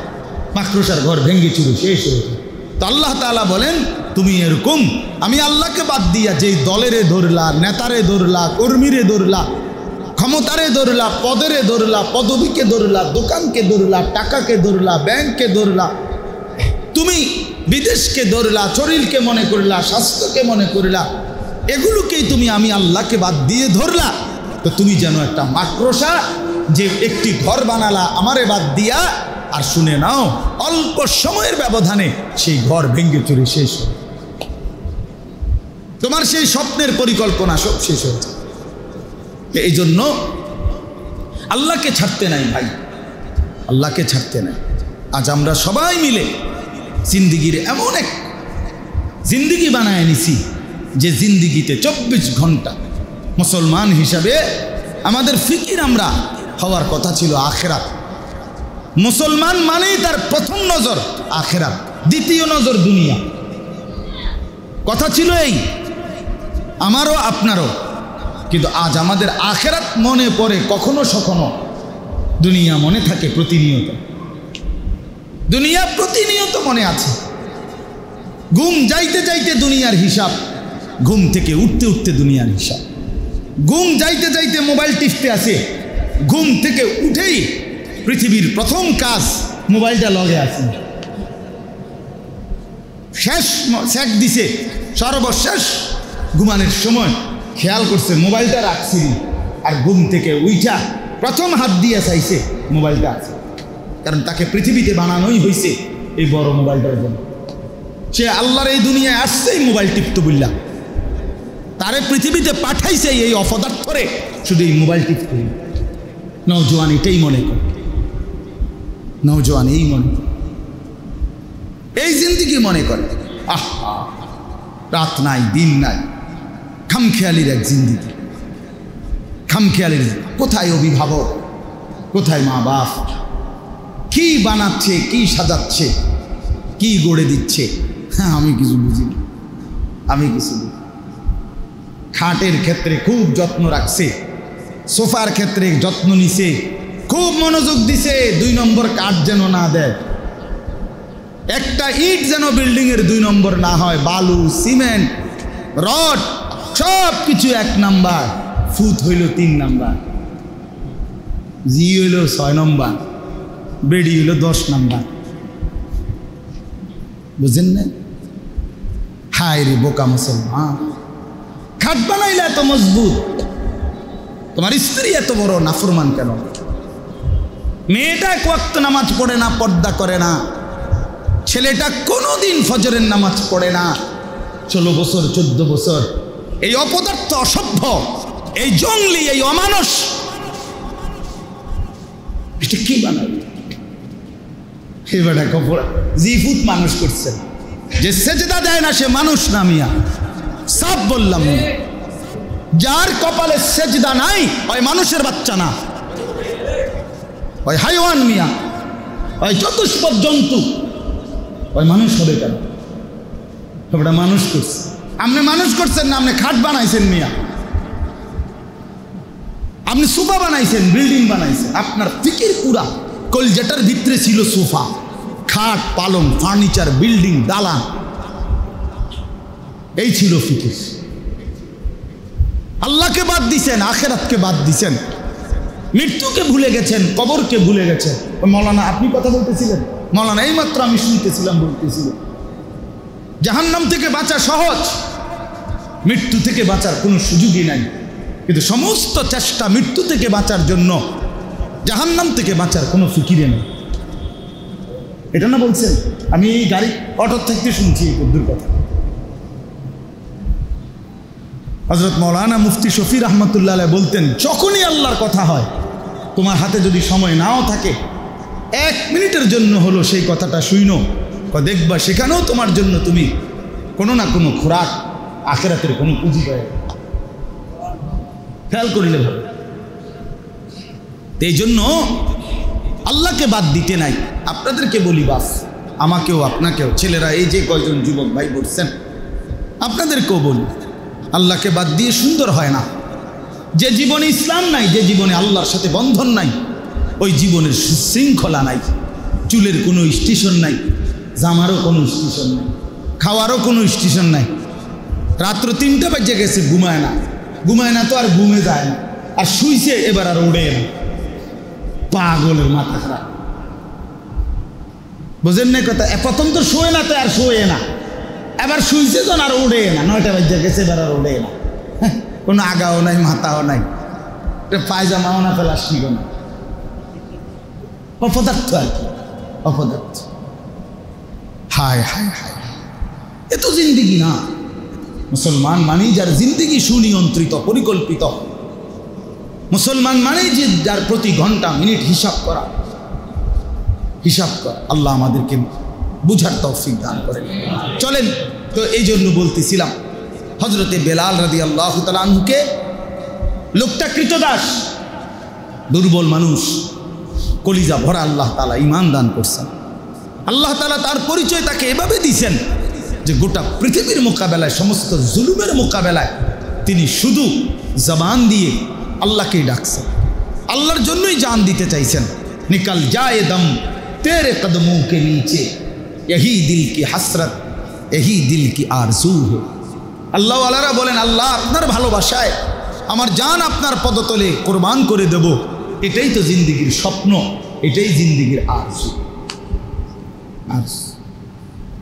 মাকড়সার ঘর ভেঙে চুরে শেষ হয়ে যায়। তো আল্লাহ তাআলা বলেন, তুমি এরকম আমি আল্লাহকে বাদ দিয়া যেই দলেরে ধরলা, নেতারে ধরলা, কর্মীরে ধরলা, ক্ষমতারে ধরলা, পদেরে ধরলা, পদবীকে ধরলা, দোকানকে ধরলা, টাকাকে ধরলা, ব্যাংককে ধরলা, তুমি বিদেশকে ধরলা, শরীরকে মনে করলা, স্বাস্থ্যকে মনে করলা, এগুলোকেই তুমি আমি আল্লাহকে বাদ দিয়ে ধরলা। তো তুমি যেন একটা মাকড়সা, যে একটি ঘর বানালা আমারে বাদ দিয়া, আর শুনে নাও অল্প সময়ের ব্যবধানে সেই ঘর ভেঙে চুরে শেষ হয়। তোমার সেই স্বপ্নের পরিকল্পনা সব শেষ হয়েছে। এই জন্য আল্লাহকে ছাড়তে নাই ভাই, আল্লাহকে ছাড়তে নাই। আজ আমরা সবাই মিলে জিন্দিগির এমন এক জিন্দিগি বানায় নিছি, যে জিন্দিগিতে 24 ঘন্টা মুসলমান হিসাবে আমাদের ফিকির আমরা হওয়ার কথা ছিল আখিরাত। মুসলমান মানেই তার প্রথম নজর আখিরাত, দ্বিতীয় নজর দুনিয়া। কথা ছিল এই, আমারও আপনারও। কিন্তু আজ আমাদের আখিরাত মনে পড়ে কখনো সখনো, দুনিয়া মনে থাকে প্রতিনিয়ত। দুনিয়া প্রতিনিয়ত মনে আছে। ঘুম যাইতে যাইতে দুনিয়ার হিসাব, ঘুম থেকে উঠতে উঠতে দুনিয়ার হিসাব। ঘুম যাইতে যাইতে মোবাইল টিপতে আছে, ঘুম থেকে উঠেই পৃথিবীর প্রথম কাজ মোবাইলটা লগে আছে। শেষ সেট দিছে, সর্বশেষ ঘুমানোর সময় খেয়াল করছে মোবাইলটা রাখছি, আর ঘুম থেকে উইঠা প্রথম হাত দিয়ে চাইছে মোবাইলটা আছে, কারণ তাকে পৃথিবীতে বানানোই হয়েছে এই বড় মোবাইলটার জন্য। সে আল্লাহর এই দুনিয়ায় আসছে এই মোবাইল টিপতে বললা, তারে পৃথিবীতে পাঠাইছে এই অপদার্থরে শুধু এই মোবাইল টিপতে। নওজোয়ান এটাই মনে করে, নওজোয়ান এই মনে করে, এই জিন্দিগি মনে করে। আহা, রাত নাই দিন নাই, খামখেয়ালির এক জিন্দিগি, খামখেয়ালির। কোথায় অভিভাবক, কোথায় মা বাপ, কি বানাচ্ছে, কি সাজাচ্ছে, কি গড়ে দিচ্ছে, হ্যাঁ আমি কিছু বুঝি না, আমি কিছু বুঝি। খাটের ক্ষেত্রে খুব যত্ন রাখছে, সোফার ক্ষেত্রে যত্ন নিছে, খুব মনোযোগ দিছে 2 নম্বর কাঠ যেন না দেয়, একটা ইট যেন বিল্ডিংয়ের 2 নম্বর না হয়, বালু সিমেন্ট রড সব কিছু 1 নাম্বার, ফুট হইল 3 নাম্বার, জি হইল 6 নম্বর, বেডি হইল 10 নাম্বার। বুঝেন না? হায় রে বোকা মুসলমান, খাট বানাইলে এত মজবুত, তোমার স্ত্রী এত বড় নাফরমান কেন? মেয়েটা এক ওয়াক্ত নামাজ পড়ে না, পর্দা করে না, ছেলেটা কোনোদিন ফজরের নামাজ পড়ে না, 16 বছর 14 বছর, এই অপদার্থ অসভ্য, এই জঙ্গলি, এই অমানুষ, এটা কি বানাবে? এবারে কপড়া জিফুত মানুষ করছে, যে সেজদা দেয় না সে মানুষ না মিয়া, সব বললাম। যার কপালে সেজদা নাই ওই মানুষের বাচ্চা না, ওই হাইওয়ান মিয়া, ওই চতুষ্পদ জন্তু, ওই মানুষ হবে কেন? ওটা মানুষ করছে, আপনি মানুষ করছেন না, আপনি খাট বানাইছেন মিয়া, আপনি সোফা বানাইছেন, বিল্ডিং বানাইছেন, আপনার ফিকির পুরা কলজেটার ভিতরে ছিল সোফা, খাট, পালং, ফার্নিচার, বিল্ডিং, দালান, এই ছিল ফিকির। আল্লাহকে বাদ দিছেন, আখেরাতকে বাদ দিছেন, মৃত্যুকে ভুলে গেছেন, কবরকে ভুলে গেছেন। মৌলানা আপনি কথা বলতেছিলেন, মৌলানা এইমাত্র আমি শুনতেছিলাম, বলতেছিলেন জাহান্নাম থেকে বাঁচা সহজ, মৃত্যু থেকে বাঁচার কোনো সুযোগই নাই, কিন্তু সমস্ত চেষ্টা মৃত্যু থেকে বাঁচার জন্য, জাহান্নাম থেকে বাঁচার কোনো ফিকিরে নেই। এটা না বলছেন? আমি এই গাড়ি অটো থাকতে শুনছি এই বুদ্ধুর কথা। হযরত মাওলানা মুফতি শফি রহমতুল্লাহ আলাইহি বলতেন, যখনই আল্লাহর কথা হয়, তোমার হাতে যদি সময় নাও থাকে, 1 মিনিটের জন্য হলো সেই কথাটা শুইনো, দেখবা সেখানেও তোমার জন্য তুমি কোনো না কোনো খোরাক, আখিরাতের কোনো পুঁজি পায়। খেয়াল করিলে ভালো। এই জন্য আল্লাহকে বাদ দিতে নাই। আপনাদেরকে বলি, বাস আমাকেও আপনাকেও, ছেলেরা এই যে কয়জন যুবক ভাই বলছেন, আপনাদেরকেও বলি, আল্লাহকে বাদ দিয়ে সুন্দর হয় না। যে জীবনে ইসলাম নাই, যে জীবনে আল্লাহর সাথে বন্ধন নাই, ওই জীবনের শৃঙ্খলা নাই, চুলের কোনো স্টেশন নাই, জামারও কোনো স্টেশন নাই, খাওয়ারও কোনো স্টেশন নাই। রাত্র 3টা বাজে গেছে, ঘুমায় না, ঘুমায় না তো আর ঘুমে যায় না, আর শুইছে এবার আর ওড়ে না, পাগলের মাথা খারাপ। বুঝেন না কথা? প্রথম তো শোয়ে না, তো আর শোয়ে না, এবার শুইছে তো আর উড়ে না, 9টা বাজে গেছে, এবার আর উড়ে না, কোনো আগাও নাই, মাথাও নাই, পায়জামাও না, প্লাস্টিকও না, অপদার্থ আর কি, অপদার্থ। হায় হায় হায়, এ তো জিন্দিগি না। মুসলমান মানেই যার জিন্দিগি সুনিয়ন্ত্রিত, পরিকল্পিত। মুসলমান মানেই যে যার প্রতি ঘন্টা মিনিট হিসাব করা, হিসাব করা। আল্লাহ আমাদেরকে বুঝার তৌফিক দান করেন। চলেন তো, এই জন্য বলতেছিলাম, হজরতে বেলাল রাদিয়াল্লাহু তাআলা আনহুকে, লোকটা কৃতদাস, দুর্বল মানুষ, কলিজা ভরা আল্লাহ তাআলা ঈমান দান করছেন। আল্লাহ তাআলা তার পরিচয় তাকে এভাবে দিয়েছেন যে গোটা পৃথিবীর মোকাবেলায়, সমস্ত জুলুমের মোকাবেলায় তিনি শুধু জবান দিয়ে আল্লাহকেই ডাকছেন, আল্লাহর জন্যই জান দিতে চাইছেন। নিকাল যায় দম তেরে কদমোं के नीचे यही दिल की हसरत यही दिल की आरज़ू है। আল্লাহ ওয়ালারা বলেন, আল্লাহ আপনার ভালোবাসায় আমার জান আপনার পদতলে কোরবান করে দেব, এটাই তো জিন্দিগির স্বপ্ন, এটাই জিন্দিগির আরজু।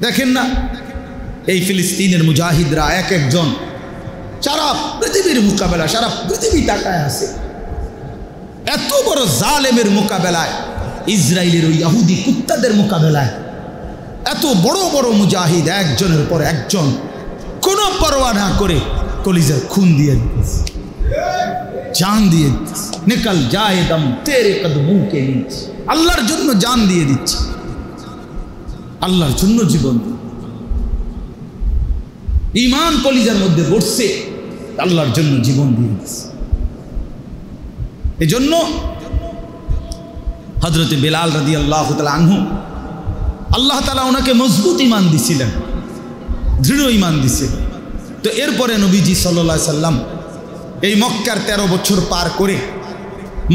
দেখেন না, এই ফিলিস্তিনের মুজাহিদরা এক একজন সারা পৃথিবীর মোকাবেলা, সারা পৃথিবী তাকায় আছে। এত বড় জালেমের মোকাবেলায়, ইসরায়েলের ওই ইহুদি কুত্তাদের মোকাবেলায় এত বড় বড় মুজাহিদ একজনের পর একজন কোনো পরোয়া না করে কলিজার খুন দিয়ে দিচ্ছে, জান দিয়ে দিচ্ছে। নিকাল যায় দম তেরে কদমোं के नीचे, আল্লাহর জন্য জান দিয়ে দিচ্ছে, আল্লাহর জন্য জীবন। ঈমান কলিজার মধ্যে বসছে, আল্লাহর জন্য জীবন দিয়ে দিচ্ছে। এজন্য হযরতে বেলাল রাদিয়াল্লাহু তাআলা আনহু, আল্লাহ তাআলা ওনাকে মজবুত ঈমান দিছিলেন, দৃঢ় ঈমান দিছিলেন। তো এরপরে নবীজি সাল্লাল্লাহু আলাইহি সাল্লাম এই মক্কার 13 বছর পার করে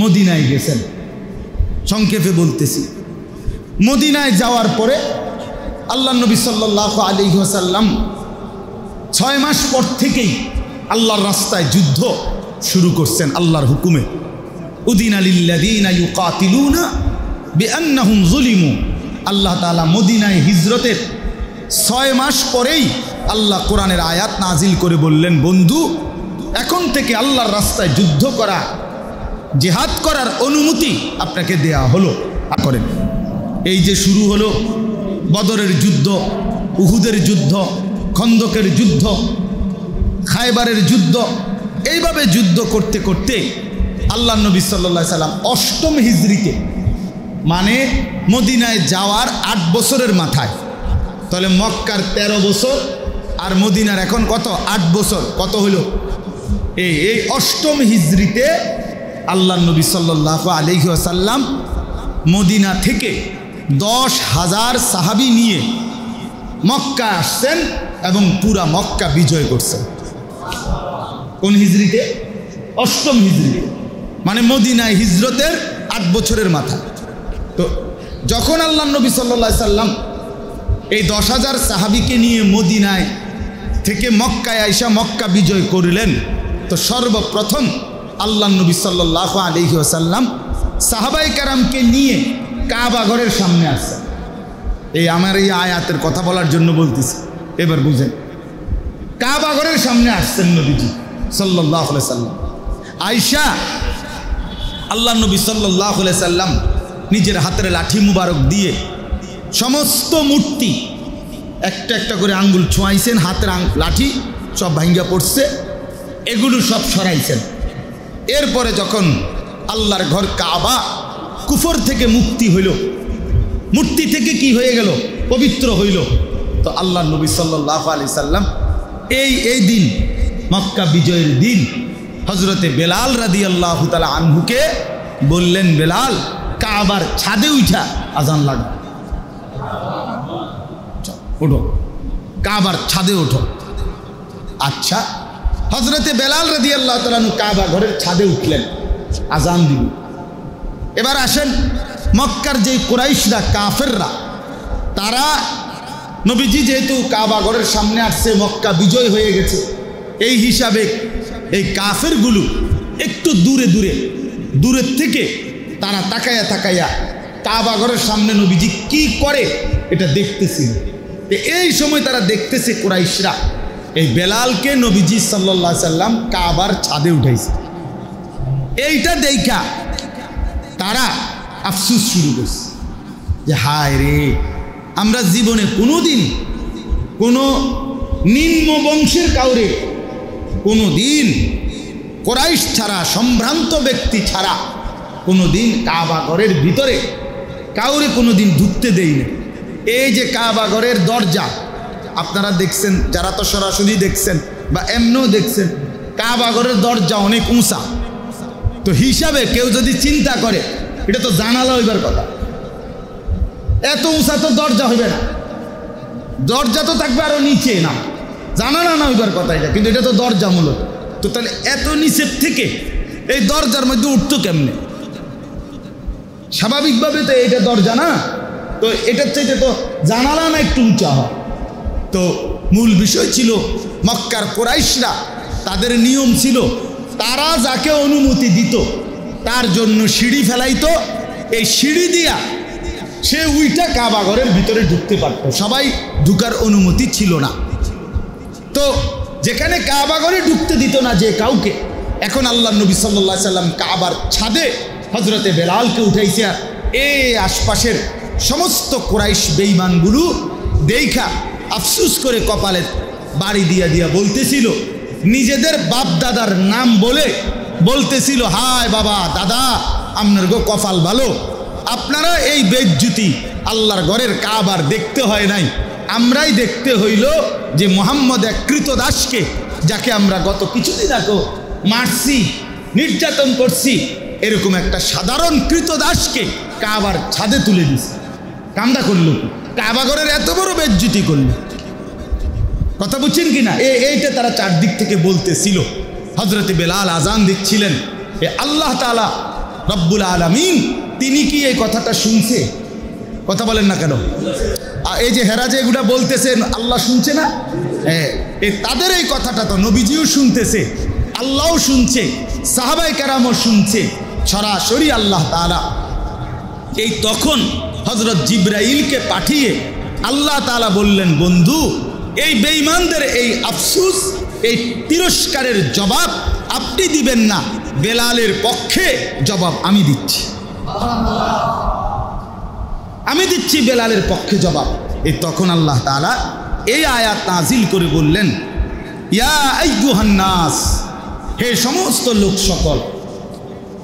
মদিনায় গেছেন। সংক্ষেপে বলতেছি, মদিনায় যাওয়ার পরে আল্লাহ নবী সাল্লাল্লাহু আলাইহি ওয়াসাল্লাম 6 মাস পর থেকেই আল্লাহর রাস্তায় যুদ্ধ শুরু করছেন আল্লাহর হুকুমে। উদিনা লিল্লাযীনা ইউকাতিলুনা বিআন্নাহুম যুলিমু। আল্লাহ তাআলা মদিনায় হিজরতের 6 মাস পরেই আল্লাহ কোরআনের আয়াত নাজিল করে বললেন, বন্ধু এখন থেকে আল্লাহর রাস্তায় যুদ্ধ করা, জিহাদ করার অনুমতি আপনাকে দেয়া হলো। করেন। এই যে শুরু হলো বদরের যুদ্ধ, উহুদের যুদ্ধ, খন্দকের যুদ্ধ, খায়বারের যুদ্ধ, এইভাবে যুদ্ধ করতে করতে আল্লাহ নবী সাল্লাল্লাহু আলাইহি সাল্লাম 8ম হিজরিতে, মানে মদিনায় যাওয়ার 8 বছরের মাথায়, তাহলে মক্কার 13 বছর আর মদিনার এখন কত, 8 বছর, কত হলো? এই 8ম হিজরিতে আল্লাহ নবী সাল্লাল্লাহু আলাইহি ওয়াসাল্লাম মদিনা থেকে 10,000 সাহাবী নিয়ে মক্কা আসছেন এবং পুরা মক্কা বিজয় করছেন। কোন হিজরিতে? 8ম হিজরিতে, মানে মদিনায় হিজরতের 8 বছরের মাথা। তো যখন আল্লাহ নবী সাল্লাল্লাহু আলাইহি সাল্লাম এই 10,000 সাহাবীকে নিয়ে মদিনায় থেকে মক্কায় আইসা মক্কা বিজয় করলেন, তো সর্বপ্রথম আল্লাহ নবী সাল্লাল্লাহু আলাইহি ওয়াসাল্লাম সাহাবায়ে কেরামকে নিয়ে কাবা ঘরের সামনে আসছেন। এই আমার এই আয়াতের কথা বলার জন্য বলতেছি, এবার বুঝেন। কাবা ঘরের সামনে আসছেন নবীজি সাল্লাল্লাহু আলাইহি সাল্লাম। আয়েশা, আল্লাহ নবী সাল্লাল্লাহু আলাইহি সাল্লাম নিজের হাতের লাঠি মুবারক দিয়ে সমস্ত মূর্তি একটা একটা করে আঙ্গুল ছোঁয়াইছেন, হাতের লাঠি সব ভাঙ্গা পড়ছে, এগুলো সব সরাইছেন। এরপরে যখন আল্লাহর ঘর কাবা কুফর থেকে মুক্তি হইল, মূর্তি থেকে কি হয়ে গেল, পবিত্র হইল, তো আল্লাহ নবী সাল্লাল্লাহু আলাইহি সাল্লাম এই দিন, মক্কা বিজয়ের দিন, হযরতে বেলাল রাদিয়াল্লাহু তাআলা আনহুকে বললেন, বেলাল কাবার ছাদে উঠা আজান লাগা, ওঠো, কাবার ছাদে ওঠো। আচ্ছা, হযরতে বেলাল রাদিয়াল্লাহু তাআলা আনহু কাবা ঘরের ছাদে উঠলেন, আজান দিল। এবার আসেন, মক্কার যে কুরাইশরা, কাফেররা, তারা নবীজি যেহেতু কাবা ঘরের সামনে আসছে, মক্কা বিজয় হয়ে গেছে, এই হিসাবে এই কাফেরগুলো একটু দূরের থেকে তারা তাকায়া তাকায়া কাবা ঘরের সামনে নবীজি কি করে এটা দেখতেছিল। এই সময় তারা দেখতেছে কুরাইশরা এই বেলালকে নবীজি সাল্লাল্লাহু আলাইহি সাল্লাম কাবার ছাদে উঠাইছে। এইটা দেখা তারা আফসোস শুরু করছে যে হায় রে, আমরা জীবনে কোনোদিন কোনো নিম্ন বংশের কাউরে কোনোদিন কুরাইশ ছাড়া, সম্ভ্রান্ত ব্যক্তি ছাড়া কোনোদিন কাবা ঘরের ভিতরে কাউরে কোনোদিন ঢুকতে দেই না। এই যে কাবা ঘরের দরজা আপনারা দেখছেন, যারা তো সরাসরি দেখছেন বা এমনও দেখছেন, কাবা ঘরের দরজা অনেক উঁচা। তো হিসাবে কেউ যদি চিন্তা করে এটা তো জানালা হইবার কথা, এত উঁচা তো দরজা হইবে না, দরজা তো থাকবে আরো নিচে, না জানালা না হইবার কথা এটা, কিন্তু এটা তো দরজা মূলত। তো তাহলে এত নিচের থেকে এই দরজার মধ্যে উঠতো কেমনে? স্বাভাবিকভাবে তো এটা দরজা না, তো এটার চাইতে তো জানালা না একটু উঁচা হয়। তো মূল বিষয় ছিল মক্কার কুরাইশরা, তাদের নিয়ম ছিল তারা যাকে অনুমতি দিত তার জন্য সিঁড়ি ফেলাইতো, এই সিঁড়ি দিয়া সে উইটা কাবা ঘরের ভিতরে ঢুকতে পারত, সবাই ঢুকার অনুমতি ছিল না। তো যেখানে কাবা ঘরে ঢুকতে দিত না যে কাউকে, এখন আল্লাহ নবী সাল্লাল্লাহু আলাইহি সাল্লাম কাবার ছাদে হযরতে বেলালকে উঠাইছে। আর এই আশপাশের সমস্ত কুরাইশ বেঈমানগুলো দেখা আফসুস করে কপালে বাড়ি দিয়া বলতেছিল, নিজেদের বাপ দাদার নাম বলে বলতেছিল, হায় বাবা দাদা আপনার গো কপাল ভালো, আপনারা এই বেজ্জুতি আল্লাহর ঘরের কাবার দেখতে হয় নাই, আমরাই দেখতে হইল যে মোহাম্মদ এক কৃতদাসকে, যাকে আমরা গত কিছুদিন আগে মারছি, নির্যাতন করছি, এরকম একটা সাধারণ কৃতদাসকে কাবার ছাদে তুলে দিছে। কামদা করলো, কাবা ঘরের এত বড় বেজ্জুতি করলো। কথা বুঝছেন কিনা? এইটা তারা চারদিক থেকে বলতেছিল। হযরতে বেলাল আজান দিচ্ছিলেন। আল্লাহ তাআলা রব্বুল আলামিন তিনি কি এই কথাটা শুনছে? কথা বলেন না কেন? এই যে হেরা যে এগুলা বলতেছেন আল্লাহ শুনছে না? তাদের এই কথাটা তো নবীজিও শুনতেছে, আল্লাহও শুনছে, সাহাবায়ে কেরামও শুনছে, সরাসরি আল্লাহ তাআলা এই তখন হযরত জিবরাইলকে পাঠিয়ে আল্লাহ তাআলা বললেন, বন্ধু এই বেঈমানদের এই আফসোস, এই তিরস্কারের জবাব আপনি দিবেন না, বেলালের পক্ষে জবাব আমি দিচ্ছি, আমি দিচ্ছি বেলালের পক্ষে জবাব। এই তখন আল্লাহ তাআলা এই আয়াত নাজিল করে বললেন, ইয়া আইয়ুহান নাস, হে সমস্ত লোক সকল,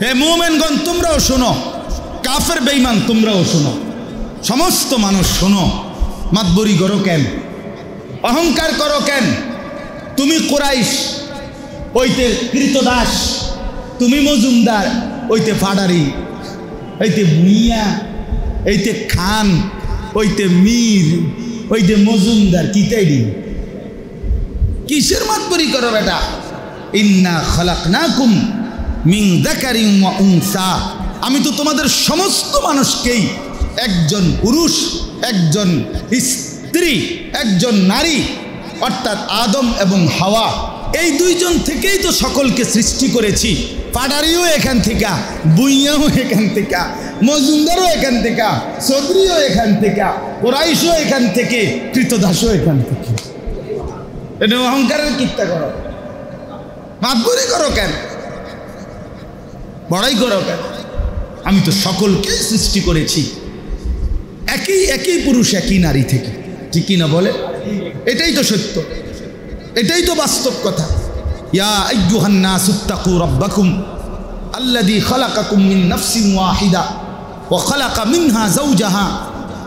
হে মুমিনগণ তোমরাও শোনো, কাফের বেঈমান তোমরাও শোনো, সমস্ত মানুষ শোনো। মাতবরি করো কেন? অহংকার করো কেন? তুমি কুরাইশ, ওইতে কৃতদাস, তুমি মজুমদার, ওইতে ফাডারি, ওইতে ভুইয়া, এইতে খান, ওইতে মীর, ওইতে মজুমদার, কিতাই দিন কিসের মাতবরি করো বেটা? ইন্না খালাকনাকুম মিন যাকারিন ওয়া উনসা, আমি তো তোমাদের সমস্ত মানুষকেই একজন পুরুষ, একজন স্ত্রী, একজন নারী, অর্থাৎ আদম এবং হাওয়া, এই দুইজন থেকেই তো সকলকে সৃষ্টি করেছি। পাডারিও এখান থেকে, বুইয়াও এখান থেকে, মজুমদারও এখান থেকে, চৌধুরীও এখান থেকে, কুরাইশও এখান থেকে, কৃতদাসও এখান থেকে। এটা অহংকারের কিত্তা করো, মাতবরি করো কেন, বড়াই করো কেন? আমি তো সকলকে সৃষ্টি করেছি একই পুরুষ একই নারী থেকে, ঠিক কি না বলে? এটাই তো সত্য, এটাই তো বাস্তব কথা। ইয়া আইয়ুহান নাস ইত্তাকু রাব্বাকুম আল্লাযী খালাকাকুম মিন নাফসিন ওয়াহিদা ওয়া খালাকা মিনহা যাওজাহা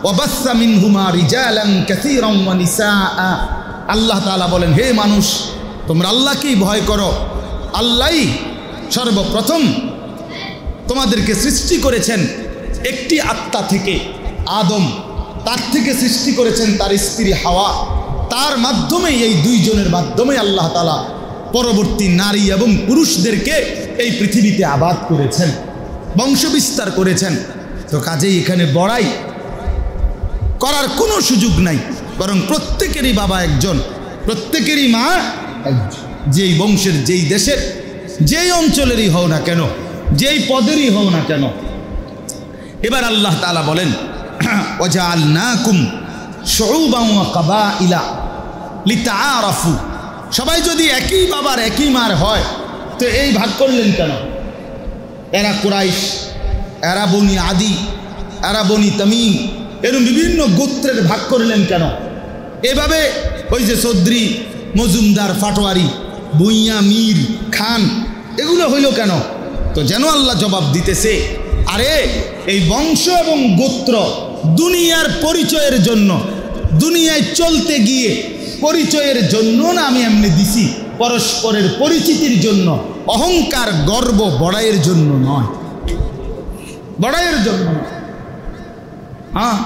ওয়া বাসসা মিনহুমা রিজালান কাসীরান ওয়া নিসাআ। আল্লাহ তাআলা বলেন, হে মানুষ তোমরা আল্লাহকেই ভয় করো, আল্লাহই সর্বপ্রথম তোমাদেরকে সৃষ্টি করেছেন একটি আত্মা থেকে, আদম, তার থেকে সৃষ্টি করেছেন তার স্ত্রী হাওয়া, তার মাধ্যমে এই দুইজনের মাধ্যমে আল্লাহ তাআলা পরবর্তী নারী এবং পুরুষদেরকে এই পৃথিবীতে আবাদ করেছেন, বংশ বিস্তার করেছেন। তো কাজেই এখানে বড়াই করার কোনো সুযোগ নাই, বরং প্রত্যেকেরই বাবা একজন, প্রত্যেকেরই মা একজন, যেই বংশের, যেই দেশের, যেই অঞ্চলেরই হও না কেন, যেই পদেরই হও না কেন। এবার আল্লাহ তাআলা বলেন, ওয়াজআলনাকুম শুউবান ওয়া কাবাইলা লিতাআরাফু, সবাই যদি একই বাবার একই মার হয় তো এই ভাগ করলেন কেন? এরা কুরাইশ, এরা বনি আদি, এরা বনি তামিম, এরকম বিভিন্ন গোত্রের ভাগ করলেন কেন? এভাবে ওই যে চৌধুরী, মজুমদার, পাটোয়ারি, ভুইয়া, মীর, খান, এগুলো হইল কেন? তো যেন আল্লাহ জবাব দিতেছে, আরে এই বংশ এবং গোত্র দুনিয়ার পরিচয়ের জন্য, দুনিয়ায় চলতে গিয়ে পরিচয়ের জন্য না আমি এমনি দিছি, পরস্পরের পরিচিতির জন্য, অহংকার গর্ব বড়াইয়ের জন্য নয়, বড়াইয়ের জন্য, হ্যাঁ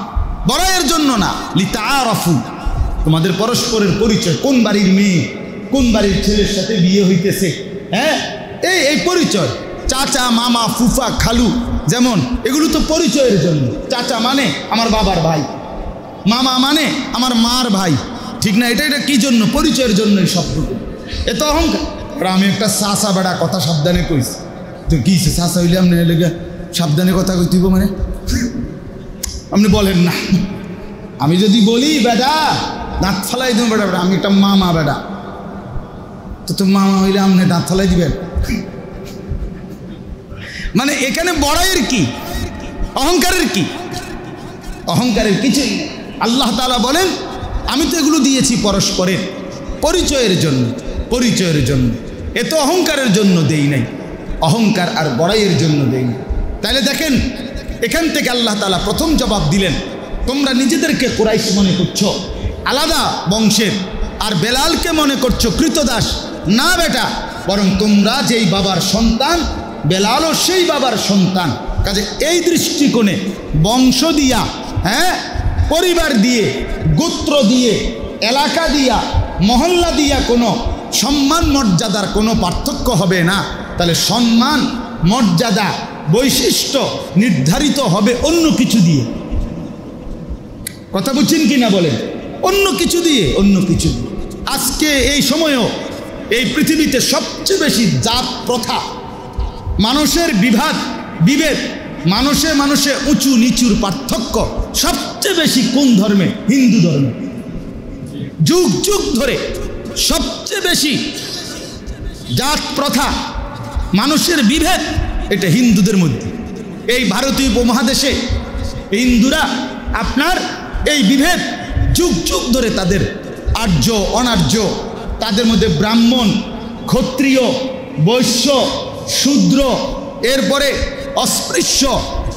বড়াইয়ের জন্য না। লিতাআরাফু, তোমাদের পরস্পরের পরিচয়, কোন বাড়ির মেয়ে কোন বাড়ির ছেলের সাথে বিয়ে হইতেছে, হ্যাঁ এই পরিচয়, চাচা, মামা, ফুফা, খালু, যেমন এগুলো তো পরিচয়ের জন্য। চাচা মানে আমার বাবার ভাই, মামা মানে আমার মার ভাই, ঠিক না? এটা কি জন্য? পরিচয়ের জন্য এই শব্দগুলো। এ তো অহংকার। আমি একটা চাচা বেড়া কথা সাবধানে কইছি, তো কি চাচা হইলে আপনি লেগে সাবধানে কথা কইতেইব মানে? আপনি বলেন না, আমি যদি বলি বেডা নাক ফালাই দেব বেড়া, আমি একটা মামা বেডা, তো মামা হইলে আপনি দাঁত ফলাই দিবেন। মানে এখানে বড়াইয়ের কি, অহংকারের কি? অহংকারের কিছুই নেই। আল্লাহ তাআলা বলেন আমি তো এগুলো দিয়েছি পরস্পরের পরিচয়ের জন্য, পরিচয়ের জন্য, এ তো অহংকারের জন্য দেই নাই, অহংকার আর বড়াইয়ের জন্য দেই নাই। তাহলে দেখেন এখান থেকে আল্লাহ তাআলা প্রথম জবাব দিলেন, তোমরা নিজেদেরকে কুরাইশ মনে করছো, আলাদা বংশের, আর বেলালকে মনে করছো কৃতদাস। না বেটা, বরং তোমরা যেই বাবার সন্তান, বেলালও সেই বাবার সন্তান। কাজে এই দৃষ্টিকোণে বংশ দিয়া, হ্যাঁ, পরিবার দিয়ে, গোত্র দিয়ে, এলাকা দিয়া, মহল্লা দিয়া কোনো সম্মান মর্যাদার কোনো পার্থক্য হবে না। তাহলে সম্মান মর্যাদা বৈশিষ্ট্য নির্ধারিত হবে অন্য কিছু দিয়ে। কথা বুঝছেন কি না বলেন? অন্য কিছু দিয়ে, অন্য কিছু দিয়ে। আজকে এই সময়েও এই পৃথিবীতে সবচেয়ে বেশি জাত প্রথা, মানুষের বিভেদ, মানুষে মানুষে উঁচু নিচুর পার্থক্য সবচেয়ে বেশি কোন ধর্মে? হিন্দু ধর্মে। যুগ যুগ ধরে সবচেয়ে বেশি জাত প্রথা, মানুষের বিভেদ, এটা হিন্দুদের মধ্যে। এই ভারতীয় উপমহাদেশে হিন্দুরা আপনার এই বিভেদ যুগ যুগ ধরে, তাদের আর্য অনার্য, তাদের মধ্যে ব্রাহ্মণ ক্ষত্রিয় বৈশ্য শূদ্র, এরপরে অস্পৃশ্য,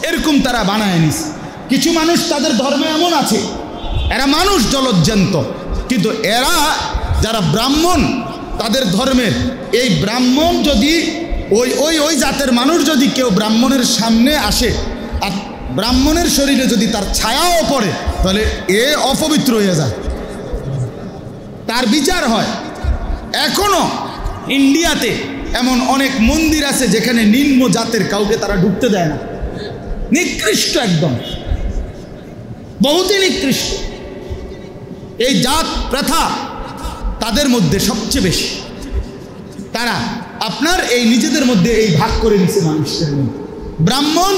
এরকম তারা বানায় নিছে। কিছু মানুষ তাদের ধর্মে এমন আছে, এরা মানুষ জলজ্জান্ত, কিন্তু এরা যারা ব্রাহ্মণ তাদের ধর্মের, এই ব্রাহ্মণ যদি ওই ওই ওই জাতের মানুষ যদি কেউ ব্রাহ্মণের সামনে আসে আর ব্রাহ্মণের শরীরে যদি তার ছায়াও পড়ে, তাহলে এ অপবিত্র হয়ে যায়, তার বিচার হয়। এখনো ইন্ডিয়াতে এমন অনেক মন্দির আছে যেখানে নিম্ন জাতের কাউকে তারা ঢুকতে দেয় না। নিকৃষ্ট, একদম বহুতই নিকৃষ্ট। এই জাত প্রথা তাদের মধ্যে সবচেয়ে বেশি। তারা আপনার এই নিজেদের মধ্যে এই ভাগ করে নিছে মানুষের মধ্যে। ব্রাহ্মণ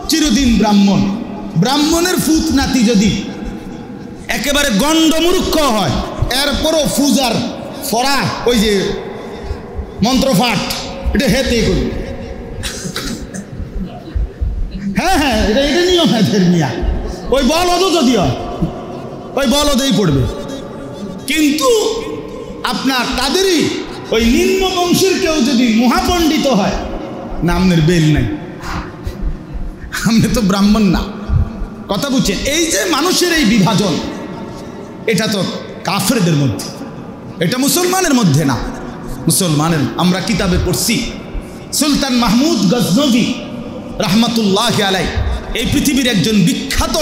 চিরদিন ব্রাহ্মণ, ব্রাহ্মণের ফুত নাতি যদি একেবারে গণ্ডমূর্খ হয়, এরপরও পূজার ফরা, ওই যে মন্ত্রপাঠ, এটা হেতে করবে। হ্যাঁ হ্যাঁ, এটা এটা নিয়ম হেতের মিয়া। ওই বলদও যদি হয়, ওই বলদেই পড়বে। কিন্তু আপনার তাদেরই ওই নিম্ন বংশের কেউ যদি মহাপণ্ডিত হয়, না আপনার বেল নাই, আপনি তো ব্রাহ্মণ না। কথা বুঝছেন? এই যে মানুষের এই বিভাজন, এটা তো কাফেরদের মধ্যে, এটা মুসলমানের মধ্যে না। মুসলমানের, আমরা কিতাবে পড়ছি সুলতান মাহমুদ গজনভি রহমতুল্লাহ আলাই, এই পৃথিবীর একজন বিখ্যাত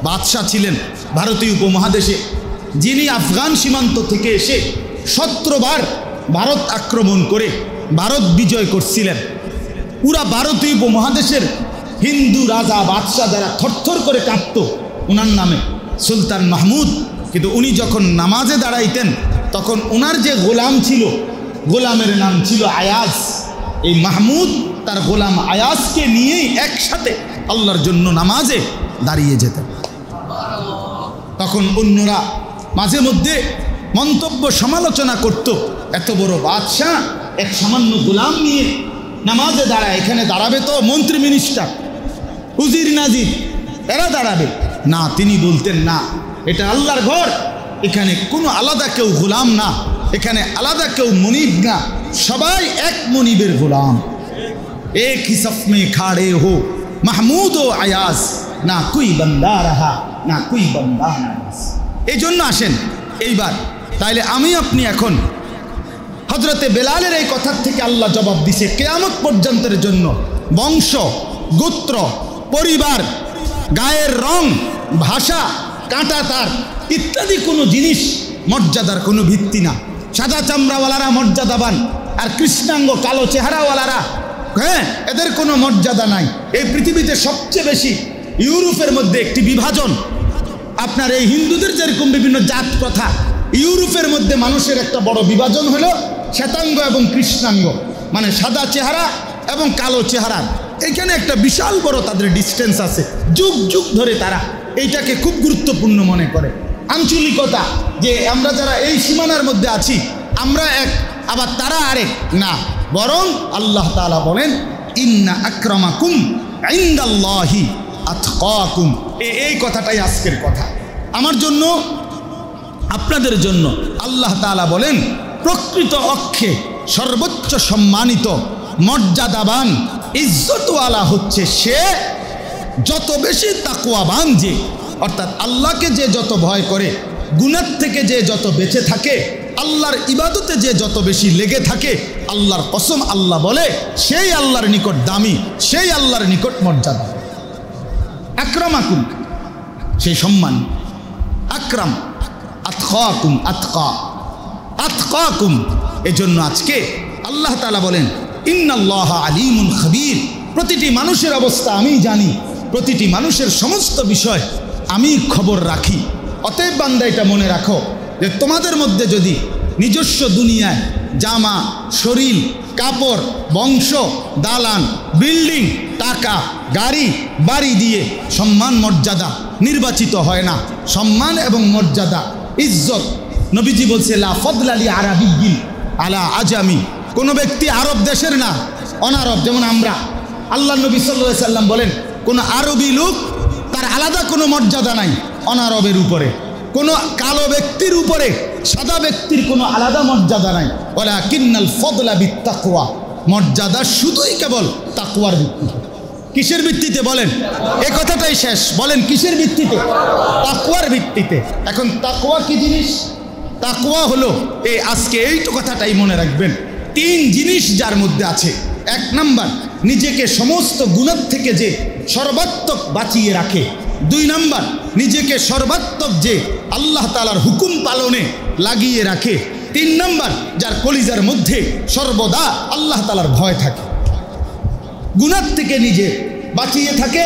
বাদশাহ ছিলেন ভারতীয় উপমহাদেশে, যিনি আফগান সীমান্ত থেকে এসে 17 বার ভারত আক্রমণ করে ভারত বিজয় করছিলেন। পুরা ভারতীয় উপমহাদেশের হিন্দু রাজা বাদশাহ যারা থরথর করে কাঁপত উনার নামে, সুলতান মাহমুদ। কিন্তু উনি যখন নামাজে দাঁড়াইতেন তখন উনার যে গোলাম ছিল, গোলামের নাম ছিল আয়াজ। এই মাহমুদ তার গোলাম আয়াজকে নিয়েই একসাথে আল্লাহর জন্য নামাজে দাঁড়িয়ে যেতেন। তখন অন্যরা মাঝে মধ্যে মন্তব্য সমালোচনা করত, এত বড় বাদশাহ এক সামান্য গোলাম নিয়ে নামাজে দাঁড়ায়, এখানে দাঁড়াবে তো মন্ত্রী মিনিস্টার উজির নাজির, এরা দাঁড়াবে না। তিনি বলতেন না, এটা আল্লাহর ঘর, এখানে কোনো আলাদা কেউ গোলাম না, এখানে আলাদা কেউ মনিব না, সবাই এক মনিবের গোলাম। এক হি সফ মে খাড়ে হো মাহমুদ ও আয়াজ, না কুই বান্দা রাহা না কুই বান্দা নামাজ। এই জন্য আসেন এইবার, তাইলে আমি আপনি এখন হজরতে বেলালের এই কথার থেকে আল্লাহ জবাব দিছে কিয়ামত পর্যন্তের জন্য বংশ গোত্র পরিবার গায়ের রং ভাষা কাঁটা তার ইত্যাদি কোনো জিনিস মর্যাদার কোনো ভিত্তি না। সাদা চামড়াওয়ালারা মর্যাদাবান আর কৃষ্ণাঙ্গ কালো চেহারাওয়ালারা, হ্যাঁ, এদের কোনো মর্যাদা নাই। এই পৃথিবীতে সবচেয়ে বেশি ইউরোপের মধ্যে একটি বিভাজন। আপনার এই হিন্দুদের যেরকম বিভিন্ন জাত প্রথা, ইউরোপের মধ্যে মানুষের একটা বড় বিভাজন হলো শ্বেতাঙ্গ এবং কৃষ্ণাঙ্গ, মানে সাদা চেহারা এবং কালো চেহারা। এখানে একটা বিশাল বড় তাদের ডিস্টেন্স আছে। যুগ যুগ ধরে তারা এইটাকে খুব গুরুত্বপূর্ণ মনে করে। আঞ্চলিকতা, যে আমরা যারা এই সীমানার মধ্যে আছি, আমরা এক আবার তারা আরেক না, বরং আল্লাহ তাআলা বলেন ইন্না আকরামাকুম ইনদাল্লাহি আতকাকুম। এই কথাটাই আজকের কথা। আমার জন্য, আপনাদের জন্য আল্লাহ তাআলা বলেন প্রকৃত অক্ষে সর্বোচ্চ সম্মানিত, মর্যাদাবান, ইজ্জতওয়ালা হচ্ছে সে যত বেশি তাকওয়াবান, যে অর্থাৎ আল্লাহকে যে যত ভয় করে, গুনাহ থেকে যে যত বেঁচে থাকে, আল্লাহর ইবাদতে যে যত বেশি লেগে থাকে, আল্লাহর কসম আল্লাহ বলে সেই আল্লাহর নিকট দামি, সেই আল্লাহর নিকট মর্যাদা। আকরামাকুম সেই সম্মান, আকরাম, আতকাকুম আতকা, আতকাকুম। এজন্য আজকে আল্লাহ তাআলা বলেন ইন্নাল্লাহা আলিমুন খাবীর, প্রতিটি মানুষের অবস্থা আমি জানি, প্রতিটি মানুষের সমস্ত বিষয় আমি খবর রাখি। অতএব বান্দা এটা মনে রাখো যে তোমাদের মধ্যে যদি নিজস্ব দুনিয়ায় জামা, শরীর, কাপড়, বংশ, দালান, বিল্ডিং, টাকা, গাড়ি, বাড়ি দিয়ে সম্মান মর্যাদা নির্বাচিত হয় না, সম্মান এবং মর্যাদা, ইজ্জত, নবীজি বলছে লা ফাদলা লি আরাবিয়্যিন আলা আজামি, কোনো ব্যক্তি আরব দেশের না, অনারব, যেমন আমরা। আল্লাহ নবী সাল্লাল্লাহু আলাইহি সাল্লাম বলেন কোনো আরবি লোক তার আলাদা কোনো মর্যাদা নাই অনারবের উপরে, কোনো কালো ব্যক্তির উপরে সাদা ব্যক্তির কোনো আলাদা মর্যাদা নাই। ওয়ালাকিন্নাল ফাদলা বিত্তাকওয়া, মর্যাদা শুধুই কেবল তাকওয়ার ভিত্তিতে। কিসের ভিত্তিতে বলেন? এই কথাটাই শেষ। বলেন কিসের ভিত্তিতে? তাকওয়ার ভিত্তিতে। এখন তাকওয়া কি জিনিস? তাকওয়া হলো এই আজকে এইটু কথাটাই মনে রাখবেন, তিন জিনিস যার মধ্যে আছে। এক নাম্বার, নিজেকে সমস্ত গুনাহ থেকে যে সর্বাত্মক বাঁচিয়ে রাখে। দুই নাম্বার, নিজেকে সর্বাত্মক যে আল্লাহ তাআলার হুকুম পালনে লাগিয়ে রাখে। তিন নাম্বার, যার কলিজার মধ্যে সর্বদা আল্লাহ তাআলার ভয় থাকে, গুনাহ থেকে নিজে বাঁচিয়ে থাকে,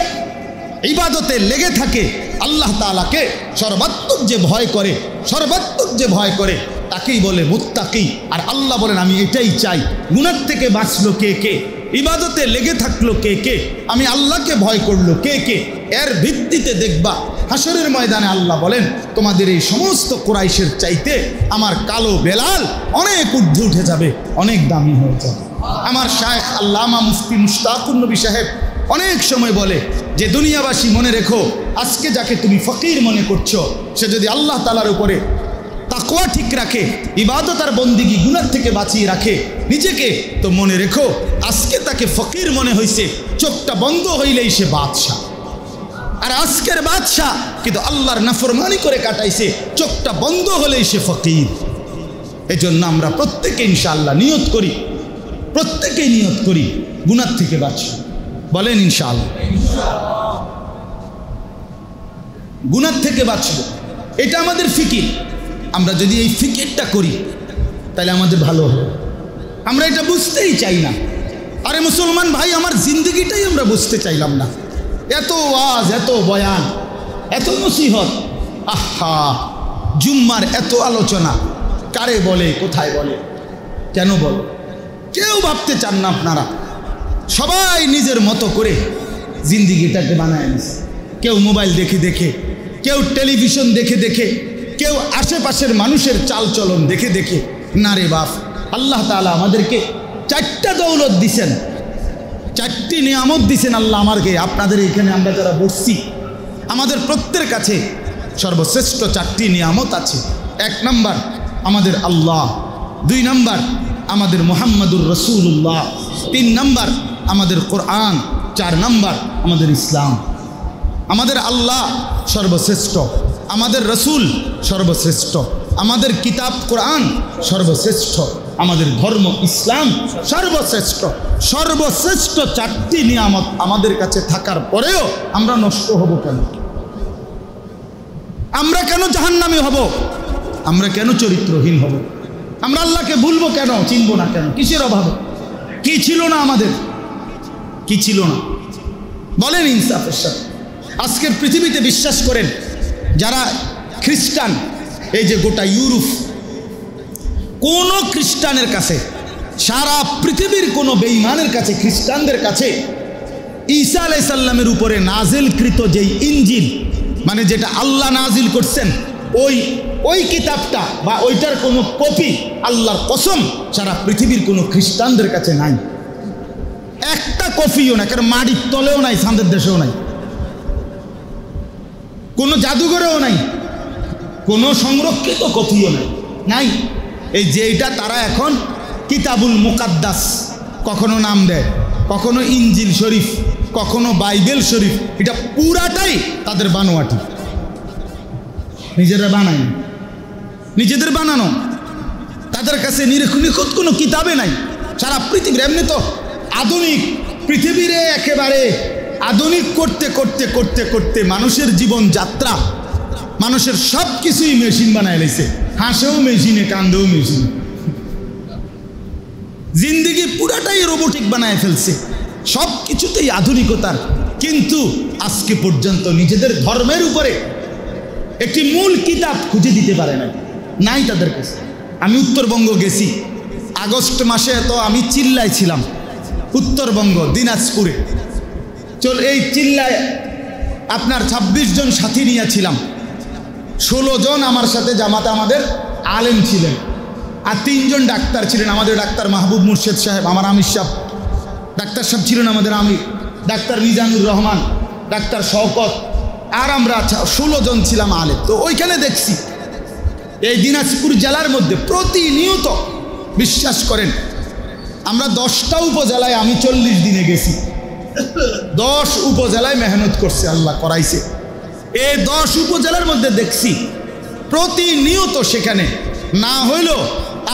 ইবাদতে লেগে থাকে, আল্লাহ তাআলাকে সর্বাত্মক যে ভয় করে, সর্বাত্মক যে ভয় করে তাকেই বলে মুত্তাকি। আর আল্লাহ বলেন আমি এটাই চাই। গুনাহ থেকে বাঁচলো কে কে, ইবাদতে লেগে থাকলো কে কে, আমি আল্লাহকে ভয় করলো কে কে, এর ভিত্তিতে দেখবা হাসরের ময়দানে আল্লাহ বলেন তোমাদের এই সমস্ত কুরাইশের চাইতে আমার কালো বেলাল অনেক ঊর্ধ্বে উঠে যাবে, অনেক দামি হয়ে যাবে। আমার শায়েখ আল্লামা মুফতি মুশতাকুর নবী সাহেব অনেক সময় বলে যে দুনিয়াবাসী মনে রেখো, আজকে যাকে তুমি ফকির মনে করছো সে যদি আল্লাহ তাআলার উপরে তাকওয়া ঠিক রাখে, ইবাদত আর বন্দিগি গুনাহ থেকে বাঁচিয়ে রাখে নিজেকে, তো মনে রেখো আজকে তাকে ফকির মনে হয়েছে, চোখটা বন্ধ হইলেই সে বাদশা। আর আজকের বাদশা কিন্তু আল্লাহর নাফরমানি করে কাটাইছে, চোখটা বন্ধ হলেই সে ফকির। এজন্য আমরা প্রত্যেকে ইনশাআল্লাহ নিয়ত করি, প্রত্যেকেই নিয়ত করি গুনাহ থেকে বাঁচব। বলেন ইনশাআল্লাহ, গুনাহ থেকে বাঁচব, এটা আমাদের ফিকির। আমরা যদি এই ফিকিরটা করি তাহলে আমাদের ভালো হবে। আমরা এটা বুঝতেই চাই না। আরে মুসলমান ভাই, আমার জিন্দগিটাই আমরা বুঝতে চাইলাম না। এত ওয়াজ, এত বয়ান, এত নসিহত, আহা, জুম্মার এত আলোচনা, কারে বলে, কোথায় বলে, কেন বলে, কেউ ভাবতে চান না। আপনারা সবাই নিজের মতো করে জিন্দগিটাকে বানায় নিছে। কেউ মোবাইল দেখে দেখে, কেউ টেলিভিশন দেখে দেখে, কেউ আশেপাশের মানুষের চালচলন দেখে দেখে। না রে বাপ, আল্লাহ তাআলা আমাদেরকে চারটা দৌলত দিছেন, চারটি নিয়ামত দিছেন আল্লাহ আমাকে, আপনাদের এখানে আমরা যারা বসছি আমাদের প্রত্যেকের কাছে সর্বশ্রেষ্ঠ চারটি নিয়ামত আছে। এক নাম্বার আমাদের আল্লাহ, দুই নাম্বার আমাদের মুহাম্মাদুর রাসূলুল্লাহ, তিন নাম্বার আমাদের কোরআন, চার নাম্বার আমাদের ইসলাম। আমাদের আল্লাহ সর্বশ্রেষ্ঠ, আমাদের রসুল সর্বশ্রেষ্ঠ, আমাদের কিতাব কোরআন সর্বশ্রেষ্ঠ, আমাদের ধর্ম ইসলাম সর্বশ্রেষ্ঠ। সর্বশ্রেষ্ঠ চারটি নিয়ামত আমাদের কাছে থাকার পরেও আমরা নষ্ট হব কেন? আমরা কেন জাহান্নামী হব? আমরা কেন চরিত্রহীন হব? আমরা আল্লাহকে ভুলবো কেন? চিনব না কেন? কিসের অভাবে? কি ছিল না আমাদের? কি ছিল না বলেন ইনসাফের সাথে। আজকের পৃথিবীতে বিশ্বাস করেন যারা খ্রিস্টান, এই যে গোটা ইউরোপ, কোন খ্রিস্টানের কাছে, সারা পৃথিবীর কোন বেঈমানের কাছে, খ্রিস্টানদের কাছে ঈসা আলাইহিস সালামের উপরে নাজিলকৃত যেই ইনজিল, মানে যেটা আল্লাহ নাজিল করছেন, ওই ওই কিতাবটা বা ওইটার কোনো কপি আল্লাহর কসম সারা পৃথিবীর কোনো খ্রিস্টানদের কাছে নাই, একটা কপিও না, কারণ মাটির তলেও নাই, চাঁদের দেশেও নাই, কোনো জাদুঘরেও নাই, কোনো সংরক্ষিত কপিও নাই, নাই। এই যে এটা তারা এখন কিতাবুল মুকাদ্দাস কখনো নাম দেয়, কখনো ইনজিল শরীফ, কখনো বাইবেল শরীফ, এটা পুরাটাই তাদের বানোয়াটি, নিজেরা বানায়, নিজেদের বানানো। তাদের কাছে নিখুঁত কোনো কিতাবে নাই সারা পৃথিবীর। এমনি তো আধুনিক পৃথিবীর একেবারে আধুনিক করতে করতে করতে করতে মানুষের জীবন যাত্রা, মানুষের সব কিছুই মেশিন বানায় লেছে, হাসেও মেশিনে, কান্দেও মেশিনে, জিন্দিগি পুরাটাই রোবোটিক বানায় ফেলছে, সব কিছুতেই আধুনিকতার। কিন্তু আজকে পর্যন্ত নিজেদের ধর্মের উপরে একটি মূল কিতাব খুঁজে দিতে পারে না, নাই তাদের কাছে। আমি উত্তরবঙ্গ গেছি আগস্ট মাসে, তো আমি চিল্লায় ছিলাম উত্তরবঙ্গ দিনাজপুরে। এই চিল্লায় আপনার 26 জন সাথী নিয়েছিলাম, 16 জন আমার সাথে জামাতে আমাদের আলেম ছিলেন, আর 3 জন ডাক্তার ছিলেন। আমাদের ডাক্তার মাহবুব মুর্শেদ সাহেব, আমার আমির সাহেব ডাক্তার সাহেব ছিলেন আমাদের আমির, ডাক্তার মিজানুর রহমান, ডাক্তার শওকত, আর আমরা 16 জন ছিলাম আলেম। তো ওইখানে দেখছি এই দিনাজপুর জেলার মধ্যে প্রতিনিয়ত, বিশ্বাস করেন আমরা 10টা উপজেলায়, আমি 40 দিনে গেছি, 10 উপজেলায় মেহনত করছে, আল্লাহ করাইছে। এই 10 উপজেলার মধ্যে দেখছি প্রতিনিয়ত সেখানে না হইলেও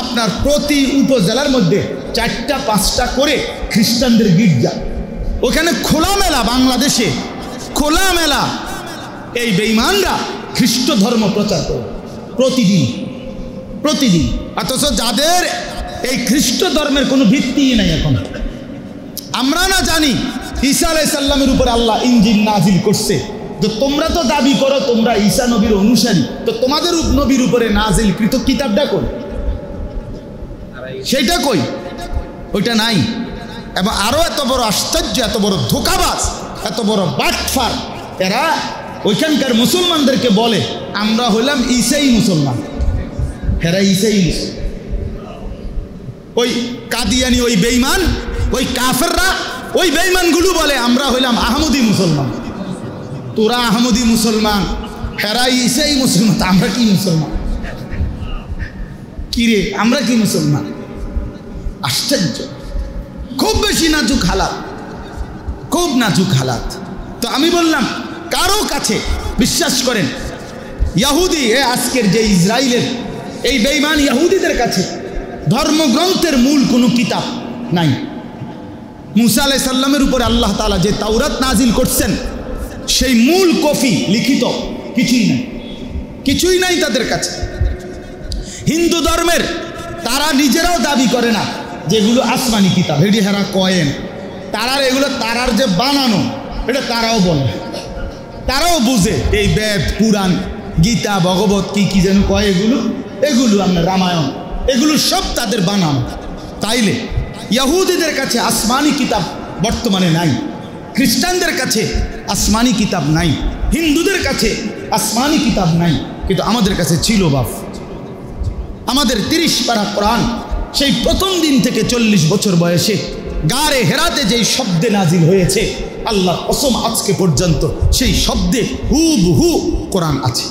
আপনার প্রতি উপজেলার মধ্যে 4টা 5টা করে খ্রিস্টানদের গির্জা, ওখানে খোলামেলা, বাংলাদেশে খোলামেলা এই বেঈমানরা খ্রিস্ট ধর্ম প্রচার করে প্রতিদিন প্রতিদিন। অথচ যাদের এই খ্রিস্ট ধর্মের কোনো ভিত্তিই নাই। এখন আমরা না জানি ঈসা আলাইহিস সালামের উপরে আল্লাহ ইনজিল নাজিল করছে, তো তোমরা তো দাবি করো তোমরা ঈসা নবীর অনুসারী, তো তোমাদের নবীর উপরে নাজিলকৃত কিতাবটা কই? সেইটা কই? ওইটা নাই। এবং আরো এত বড় আশ্চর্য, এত বড় ধোঁকাবাজ, এত বড় বাটফার, এরা ওইখানকার মুসলমানদেরকে বলে আমরা হইলাম ঈসাই মুসলমান, এরা ঈসাই মুসলমান। ওই কাদিয়ানি, ওই বেঈমান, ওই কাফেররা, ওই বেঈমানগুলো বলে আমরা হইলাম আহমদি মুসলমান। তোরা আহমদি মুসলমান, হেরা ঈসাই মুসলমান, আমরা কি মুসলমান? কি রে, আমরা কি মুসলমান? আশ্চর্য, খুব বেশি নাজুক হালাত, খুব নাজুক হালাত। তো আমি বললাম কারো কাছে বিশ্বাস করেন ইহুদি, আজকের যে ইসরায়েলের এই বেঈমান ইহুদিদের কাছে ধর্মগ্রন্থের মূল কোনো কিতাব নাই। মুসা আলাইহিস সালামের উপরে আল্লাহ তাআলা যে তাওরাত নাজিল করছেন সেই মূল কপি লিখিত কিছুই নাই, কিছুই নাই তাদের কাছে। হিন্দু ধর্মের তারা নিজেরাও দাবি করে না যেগুলো আসমানি কিতাব, এটি হেরা কয়েন, তারার এগুলো তারার যে বানানো, এটা তারাও বলে, তারাও বুঝে এই বেদ, পুরাণ, গীতা, ভগবত কি কি যেন কয়, এগুলো আপনার রামায়ণ, এগুলো সব তাদের বানানো। তাইলে ইহুদিদের কাছে আসমানি কিতাব বর্তমানে নাই, খ্রিস্টানদের কাছে আসমানি কিতাব নাই, হিন্দুদের কাছে আসমানি কিতাব নাই, কিন্তু আমাদের কাছে ছিল। বাপ, আমাদের 30 পারা কোরআন সেই প্রথম দিন থেকে 40 বছর বয়সে গারে হেরাতে যেই শব্দে নাজিল হয়েছে, আল্লাহর কসম আজকে পর্যন্ত সেই শব্দে হুবহু কোরআন আছে।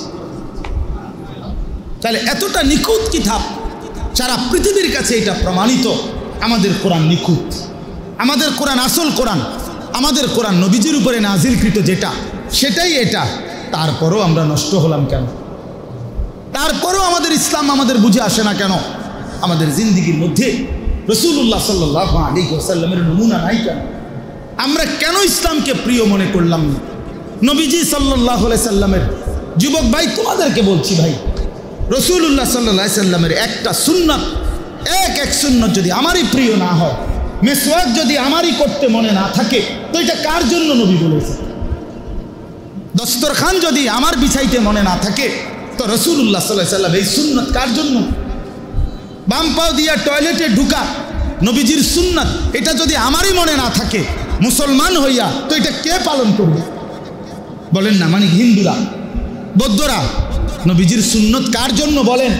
তাহলে এতটা নিখুঁত কিতাব, সারা পৃথিবীর কাছে এটা প্রমাণিত আমাদের কোরআন নিখুঁত, আমাদের কোরআন আসল কোরআন, আমাদের কোরআন নবীজির উপরে নাজিলকৃত যেটা, সেটাই এটা। তারপরও আমরা নষ্ট হলাম কেন? তারপরও আমাদের ইসলাম আমাদের বুঝে আসে না কেন? আমাদের জিন্দিগির মধ্যে রাসূলুল্লাহ সাল্লাল্লাহু আলাইহি ওয়াসাল্লামের নমুনা নাই কেন? আমরা কেন ইসলামকে প্রিয় মনে করলাম না? নবীজি সাল্লাল্লাহু আলাইহি সাল্লামের যুবক ভাই, তোমাদেরকে বলছি ভাই, রাসূলুল্লাহ সাল্লাল্লাহু আলাইহি সাল্লামের একটা সুন্নাত, এক সুন্নাত যদি আমারই প্রিয় না হয়, মিসওয়াক যদি আমারই করতে মনে না থাকে, তো এটা কার জন্য নবী বলেছে? দস্তরখান যদি আমার বিছাইতে মনে না থাকে, তো রাসূলুল্লাহ সাল্লাল্লাহু আলাইহি সাল্লাম এই সুন্নাত কার জন্য? বাম পাও দিয়া টয়লেটে ঢুকা নবীজির সুন্নাত, এটা যদি আমারই মনে না থাকে মুসলমান হইয়া, তো এটা কে পালন করবে? বলেন না, মানে হিন্দুরা, বৌদ্ধরা, নবীজির সুন্নত কার জন্য বলেন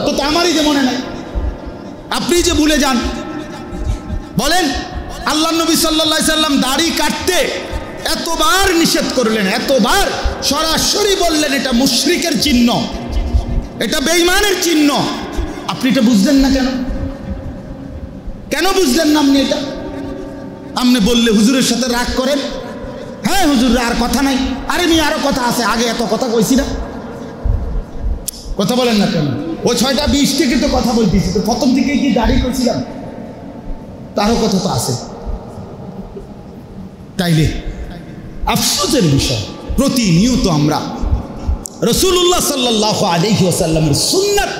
তো? আমারই যে মনে নাই, আপনি যে ভুলে যান। বলেন, আল্লাহ নবী সাল্লাল্লাহু আলাইহি সাল্লাম দাড়ি কাটতে এতবার নিষেধ করলেন, এতবার সরাসরি বললেন এটা মুশরিকের চিহ্ন, এটা বেঈমানের চিহ্ন। আপনি এটা বুঝলেন না কেন? কেন বুঝলেন না আপনি এটা? আপনি বললে হুজুরের সাথে রাগ করেন, হ্যাঁ হুজুর আর কথা নাই, আরে আমি আরো কথা আছে, আগে এত কথা কইছি না, কথা বলেন না কেন? ও 6টা 20 থেকে তো কথা বলতেছি, তো প্রথম থেকে কি দাড়ি করছিলাম? তারও কথা তো আছে। তাইলে আফসোসের বিষয়, প্রতিনিয়ত আমরা রাসূলুল্লাহ সাল্লাল্লাহু আলাইহি ওয়াসাল্লামের সুন্নাত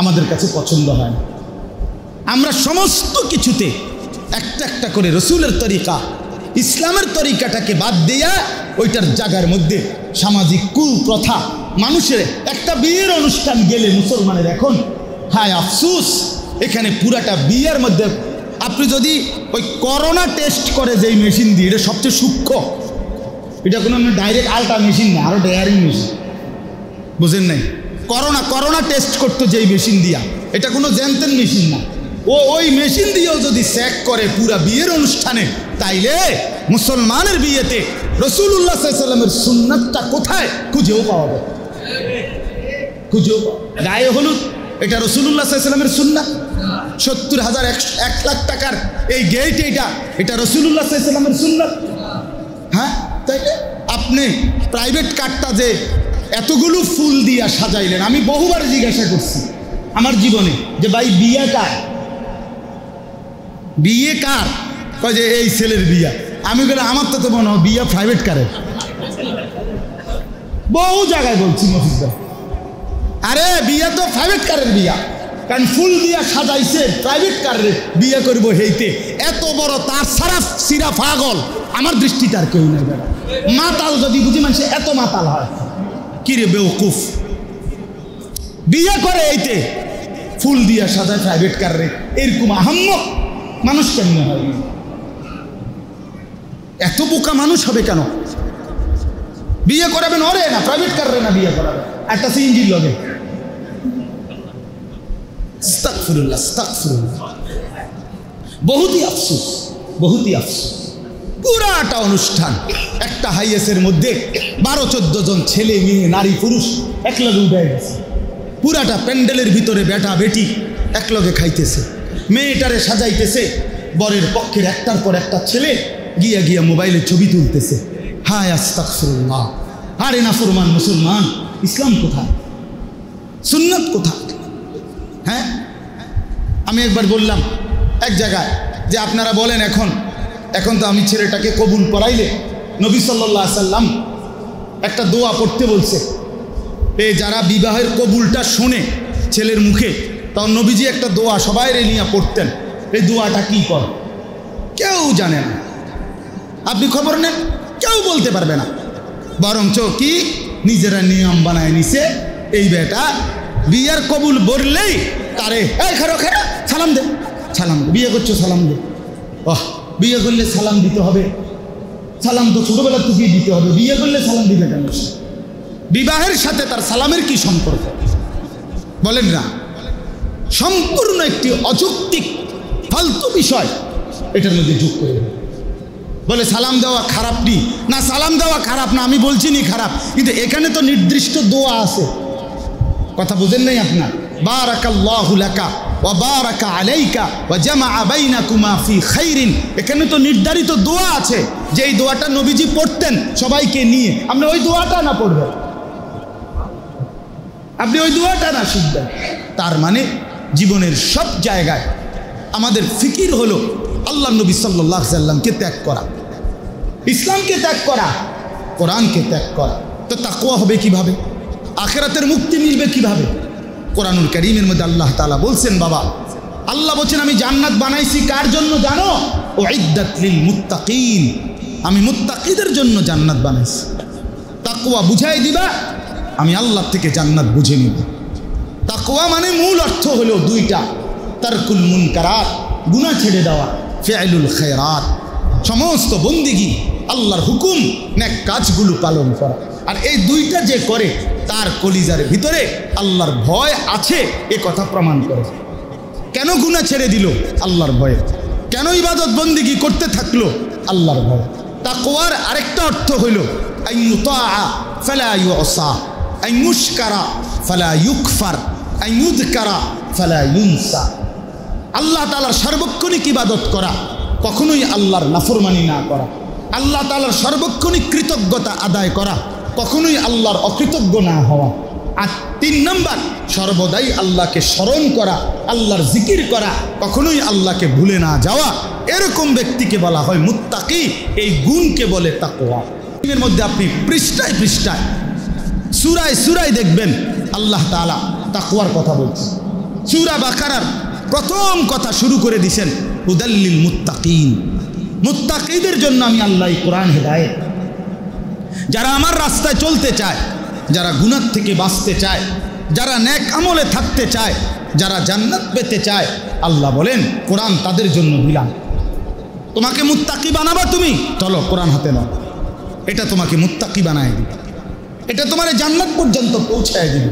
আমাদের কাছে পছন্দ হয় না। আমরা সমস্ত কিছুতে একটা একটা করে রসুলের তরিকা, ইসলামের তরিকাটাকে বাদ দিয়া ওইটার জায়গার মধ্যে সামাজিক কুপ্রথা, মানুষের একটা বিয়ের অনুষ্ঠান গেলে মুসলমানের এখন হায় আফসোস, এখানে পুরাটা বিয়ের মধ্যে আপনি যদি ওই করোনা টেস্ট করে যেই মেশিন দিয়ে, এটা সবচেয়ে সূক্ষ্ম, এটা কোনো ডাইরেক্ট আলটা মেশিন না, আরো ডেয়ারিং মেশিন, বুঝেন নাই? করোনা টেস্ট করতো যেই মেশিন দিয়া, এটা কোনো জ্যানতেন মেশিন না। ওই মেশিন দিয়েও যদি চেক করে পুরা বিয়ের অনুষ্ঠানে, তাইলে মুসলমানের বিয়েতে রাসূলুল্লাহ সাল্লাল্লাহু আলাইহি ওয়াসাল্লামের সুন্নাতটা কোথায় খুঁজেও পাওয়া যায়, খুঁজেও। গায়ে হলুদ এটা রাসূলুল্লাহ সাল্লাল্লাহু আলাইহি ওয়াসাল্লামের সুন্নাত। 70,000 1 লাখ টাকার এই গেট, এটা রাসূলুল্লাহ সাল্লাল্লাহু আলাইহি ওয়াসাল্লামের সুন্নাত। হ্যাঁ, তাই আপনি প্রাইভেট কারটা যে এতগুলো ফুল দিয়া সাজাইলেন, আমি বহুবার জিজ্ঞাসা করছি আমার জীবনে যে ভাই বিয়ে কার, বিয়ে কার? কয় যে এই ছেলের বিয়া। আমি বলে আমার তো মনে হয় বিয়া প্রাইভেট কারের। বহু জায়গায় বলছি মফিজা, আরে বিয়া তো প্রাইভেট কারের বিয়া, কারণ ফুল দিয়া সাজাইছে প্রাইভেট কারের বিয়ে করবো হেইতে। এত বড় তার সারা সিরা পাগল আমার দৃষ্টিতে আর কেউ নেই। বেড়া মাতাল যদি বুঝি মানুষ এত মাতাল হয় কিরে বেওকুফ, বিয়ে করে এইতে ফুল দিয়া সাজায় প্রাইভেট কারে, এরকম আহাম্মক মানুষ কেমন হয়? এত বোকা মানুষ হবে কেন? বিয়ে করাবেন ওরে না, প্রাইভেট কারে না বিয়ে করাবেন, একটা সিএনজির লগে। আস্তাগফিরুল্লাহ, আস্তাগফিরুল্লাহ। বহুতই আফসোস, বহুতই আফসোস। পুরাটা অনুষ্ঠান একটা হাইয়েসের মধ্যে 12-14 জন ছেলে মেয়ে নারী পুরুষ একলগে উঠে গেছে। পুরাটা প্যান্ডেলের ভিতরে বেটা বেটি একলগে খাইতেছে, মেয়েটারে সাজাইতেছে, বরের পক্ষের একটার পর একটা ছেলে গিয়া গিয়া মোবাইলে ছবি তুলতেছে। হায় আস্তাগফিরুল্লাহ। আরে নাফরমান মুসলমান, ইসলাম কোথায়? সুন্নাত কোথায়? হ্যাঁ, আমি একবার বললাম এক জায়গায় যে আপনারা বলেন এখন তো আমি ছেলেটাকে কবুল করাইলে নবী সাল্লাল্লাহু আলাইহি সাল্লাম একটা দোয়া পড়তে বলছে। এই যারা বিবাহের কবুলটা শোনে ছেলের মুখে, তখন নবীজি একটা দোয়া সবাই নিয়ে পড়তেন। এই দোয়াটা কি কর কেউ জানে না, আপনি খবর নেন, কেউ বলতে পারবে না। বরঞ্চ কি নিজেরা নিয়ম বানায় নিছে, এই বেটা বিয়ের কবুল বললেই তারে এই খারো খারো সালাম দে, সালাম দে, বিয়ে করছো সালাম দে। ওহ, বিয়ে করলে সালাম দিতে হবে, সালাম তো ছোটবেলা থেকেই দিতে হবে, বিয়ে করলে সালাম দিবে কেন? বিবাহের সাথে তার সালামের কি সম্পর্ক বলেন না? সম্পূর্ণ একটি অযৌক্তিক ফালতু বিষয় এটার মধ্যে যোগ করে বলে সালাম দেওয়া খারাপ নি না, সালাম দেওয়া খারাপ না, আমি বলছি নি খারাপ, কিন্তু এখানে তো নির্দিষ্ট দোয়া আছে। কথা বুঝেন নাই আপনার? বারাকাল্লাহু লাকা ওয়া বারাকা আলাইকা ওয়া জামাআ বাইনাকুমা ফি খাইরিন, এখানে তো নির্ধারিত দোয়া আছে যে এই দোয়াটা নবীজি পড়তেন সবাইকে নিয়ে। আপনি ওই দোয়াটা না পড়বেন, আপনি ওই দোয়াটা না শিখবেন। তার মানে জীবনের সব জায়গায় আমাদের ফিকির হলো আল্লাহ নবী সাল্লাল্লাহু আলাইহি সাল্লামকে ত্যাগ করা, ইসলামকে ত্যাগ করা, কোরআনকে ত্যাগ করা। তো তাকওয়া হবে কিভাবে? আখিরাতের মুক্তি মিলবে কিভাবে? কোরআনুল কারীমের মধ্যে আল্লাহ তাআলা বলছেন, বাবা আল্লাহ বলছেন আমি জান্নাত বানাইছি কার জন্য জানো? উইদ্দাত লিল মুত্তাকিন, আমি মুত্তাকিদের জন্য জান্নাত বানাইছি। তাকওয়া বুঝাই দিবা, আমি আল্লাহ থেকে জান্নাত বুঝে নিব। তাকওয়া মানে মূল অর্থ হলো দুইটা, তারকুল মুনকারাত, গুনাহ ছেড়ে দেওয়া, ফিআলুল খায়রাত, সমস্ত বন্দেগী আল্লাহর হুকুম নেক কাজগুলো পালন করা। আর এই দুইটা যে করে তার কলিজার ভিতরে আল্লাহর ভয় আছে এ কথা প্রমাণ করে। কেন গুনাহ ছেড়ে দিল? আল্লাহর ভয়ে। কেন ইবাদত বন্দেগী করতে থাকলো? আল্লাহর ভয়। তাকওয়ার আরেকটা অর্থ হইল আইয়ুতাআ ফালা ইউসা, আইয়ুশকারা ফালা ইউকফার, আইয়ুযকারা ফালা ইউনসা। আল্লাহ তাআলার সার্বক্ষণিক ইবাদত করা, কখনোই আল্লাহর নাফরমানি না করা। আল্লাহ তাআলার সার্বক্ষণিক কৃতজ্ঞতা আদায় করা, কখনোই আল্লাহর অকৃতজ্ঞ না হওয়া। আর 3 নম্বর, সর্বদাই আল্লাহকে স্মরণ করা, আল্লাহর জিকির করা, কখনোই আল্লাহকে ভুলে না যাওয়া। এরকম ব্যক্তিকে বলা হয় মুত্তাকি। এই গুণকে বলে তাকওয়া। এর মধ্যে আপনি পৃষ্ঠায় পৃষ্ঠায় সূরায় সূরায় দেখবেন আল্লাহ তাআলা তাকওয়ার কথা বলছেন। সূরা বাকারার প্রথম কথা শুরু করে দিয়েছেন হুদাল্লিল মুত্তাকিন। মুত্তাকিদের জন্য আমি আল্লাহ কোরআন হেদায়েত। যারা আমার রাস্তায় চলতে চায়, যারা গুনাহ থেকে বাঁচতে চায়, যারা নেক আমলে থাকতে চায়, যারা জান্নাত পেতে চায়, আল্লাহ বলেন কোরআন তাদের জন্য দিলাম। তোমাকে মুত্তাকি বানাবা তুমি, চলো কোরআন হাতে নাও, এটা তোমাকে মুত্তাকি বানায় দিবে, এটা তোমার জান্নাত পর্যন্ত পৌঁছায় দিবে।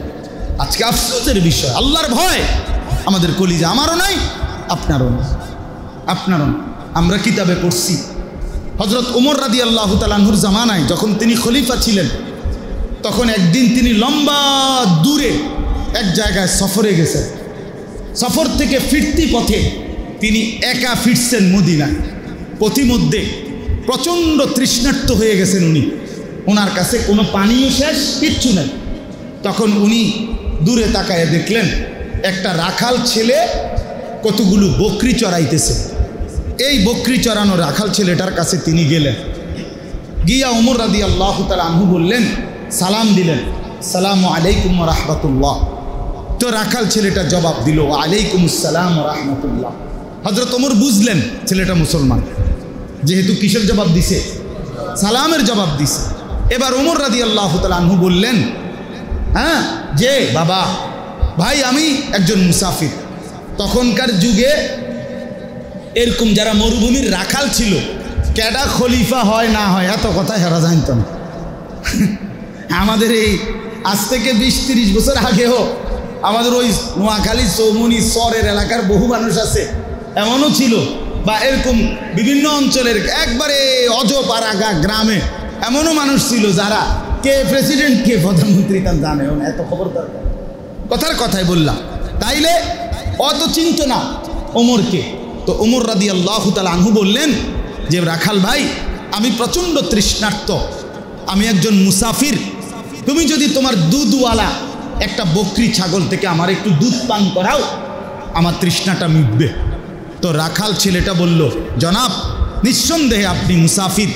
আজকে আফসোসের বিষয়, আল্লাহর ভয় আমাদের কলিজা, আমারও নাই, আপনারও নাই, আপনারও। আমরা কিতাবে পড়ছি হযরত ওমর রাদিয়াল্লাহু তাআলা আনহুর জামানায় যখন তিনি খলিফা ছিলেন, তখন একদিন তিনি লম্বা দূরে এক জায়গায় সফরে গেছেন। সফর থেকে ফিরতি পথে তিনি একা ফিরছেন মদিনায়। পথিমধ্যে প্রচণ্ড তৃষ্ণার্ত হয়ে গেছেন উনি, ওনার কাছে কোনো পানিও শেষ, কিচ্ছু নেই। তখন উনি দূরে তাকায় দেখলেন একটা রাখাল ছেলে কতগুলো বকরি চড়াইতেছে। এই বকরি চড়ানো রাখাল ছেলেটার কাছে তিনি গেলেন। গিয়া ওমর রাদিয়াল্লাহু তাআলা আনহু বললেন, সালাম দিলেন, সালামু আলাইকুম ওয়া রাহমাতুল্লাহ। তো রাখাল ছেলেটা জবাব দিল, ওয়া আলাইকুমুস সালাম ওয়া রাহমাতুল্লাহ। হযরত ওমর বুঝলেন ছেলেটা মুসলমান, যেহেতু কিসের জবাব দিছে? সালামের জবাব দিছে। এবার ওমর রাদিয়াল্লাহু তাআলা আনহু বললেন, হ্যাঁ যে বাবা ভাই আমি একজন মুসাফির। তখনকার যুগে এরকম যারা মরুভূমির রাখাল ছিল, কেডা খলিফা হয় না হয় এত কথা হেরা জানত না। আমাদের এই আজ থেকে 20-30 বছর আগেও আমাদের ওই নোয়াখালী চৌমুনি চরের এলাকার বহু মানুষ আছে, এমনও ছিল, বা এরকম বিভিন্ন অঞ্চলের একবারে অজপাড়াগা গ্রামে এমনও মানুষ ছিল যারা কে প্রেসিডেন্ট কে প্রধানমন্ত্রী তা জানেও না, এত খবর দরকার। কথার কথাই বললাম, তাইলে অত চিন্ত না ওমরকে। তো ওমর রাদিয়াল্লাহু তাআলা আনহু বললেন যে রাখাল ভাই আমি প্রচণ্ড তৃষ্ণার্ত, আমি একজন মুসাফির, তুমি যদি তোমার দুধওয়ালা একটা বকরি ছাগল থেকে আমার একটু দুধ পান করাও, আমার তৃষ্ণাটা মিটবে। তো রাখাল ছেলেটা বলল, জনাব নিঃসন্দেহে আপনি মুসাফির,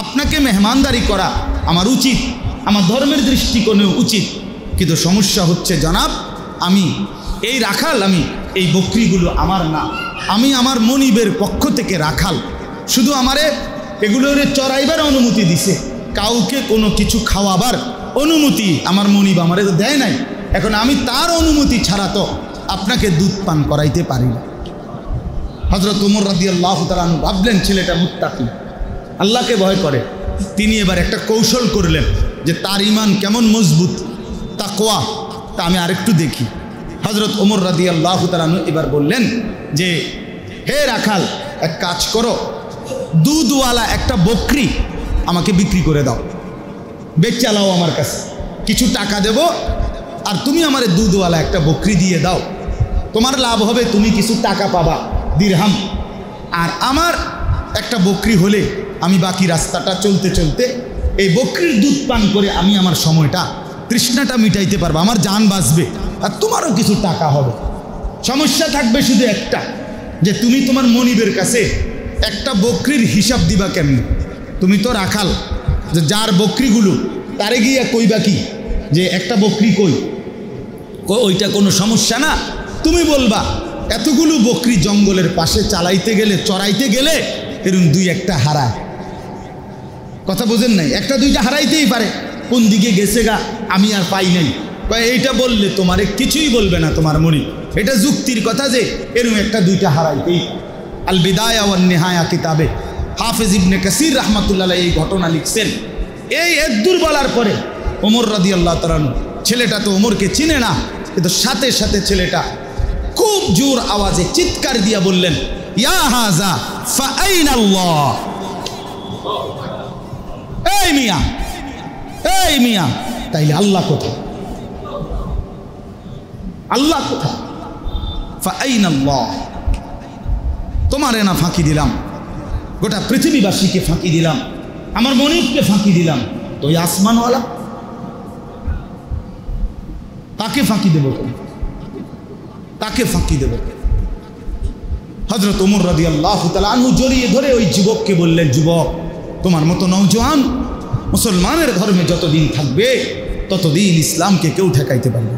আপনাকে মেহমানদারি করা আমার উচিত, আমার ধর্মের দৃষ্টিকোণেও উচিত, কিন্তু সমস্যা হচ্ছে জনাব আমি এই রাখাল, আমি এই বকরিগুলো আমার না, আমি আমার মনিবের পক্ষ থেকে রাখাল, শুধু আমারে এগুলোর চড়াইবার অনুমতি দিছে, কাউকে কোনো কিছু খাওয়াবার অনুমতি আমার মনিব আমারে তো দেয় নাই। এখন আমি তার অনুমতি ছাড়া তো আপনাকে দুধ পান করাইতে পারি না। হযরত ওমর রাদিয়াল্লাহু তাআলা আনহু ভাবলেন ছেলেটা মুত্তাকি, আল্লাহকে ভয় করে। তিনি এবার একটা কৌশল করলেন যে তার ঈমান কেমন মজবুত, তাকওয়া, তা আমি আরেকটু দেখি। হযরত ওমর রাদিয়াল্লাহু তাআলা আনহু এবার বললেন যে হে রাখাল, এক কাজ করো, দুধওয়ালা একটা বকরি আমাকে বিক্রি করে দাও, বেচে লাও আমার কাছে, কিছু টাকা দেব, আর তুমি আমার দুধওয়ালা একটা বকরি দিয়ে দাও, তোমার লাভ হবে, তুমি কিছু টাকা পাবা দিরহাম, আর আমার একটা বকরি হলে আমি বাকি রাস্তাটা চলতে চলতে এই বকরির দুধ পান করে আমি আমার সময়টা তৃষ্ণাটা মিটাইতে পারবো, আমার জান বাঁচবে, আর তোমারও কিছু টাকা হবে। সমস্যা থাকবে শুধু একটা, যে তুমি তোমার মনিবের কাছে একটা বকরির হিসাব দিবা কেমনি? তুমি তো রাখাল, যে যার বকরিগুলো তারে গিয়া কইবা কি যে একটা বকরি কই, ওইটা কোনো সমস্যা না, তুমি বলবা এতগুলো বকরি জঙ্গলের পাশে চালাইতে গেলে, চড়াইতে গেলে এরকম 2-1টা হারায়। কথা বোঝেন নাই? 1-2টা হারাইতেই পারে, কোন দিকে গেছে গা আমি আর পাই নাই, এইটা বললে তোমারে কিছুই বলবে না তোমার মনি, এটা যুক্তির কথা যে এরকম 1-2টা হারাইতেই। আল বিদায়া ওয়ান নিহায়া কিতাবে হাফেজ ইবনে কাসির রাহমাতুল্লাহ এই ঘটনা লিখছেন। এই এদ্দুর বলার পরে ওমর রাদিয়াল্লাহু তাআলা ছেলেটা তো ওমরকে চিনে না, কিন্তু সাথে সাথে ছেলেটা খুব জোর আওয়াজে চিৎকার দিয়া বললেন, ইয়া হাযা ফাআইনা আল্লাহ। এই মিয়া তাইলে আল্লাহ কোথায়? আল্লাহ কোথায়? ফাআইনা আল্লাহ। তোমারে না ফাঁকি দিলাম, গোটা পৃথিবীবাসীকে ফাঁকি দিলাম, আমার মনিবকে ফাঁকি দিলাম, তো ওই আসমানওয়ালা তাকে ফাঁকি দেব? তাকে ফাঁকি দেব? হযরত ওমর রাদিয়াল্লাহু তাআলা আনহু জড়িয়ে ধরে ওই যুবককে বললেন, যুবক, তোমার মতো নওজোয়ান মুসলমানের ধর্মে যতদিন থাকবে ততদিন ইসলামকে কেউ ঠেকাইতে পারবে।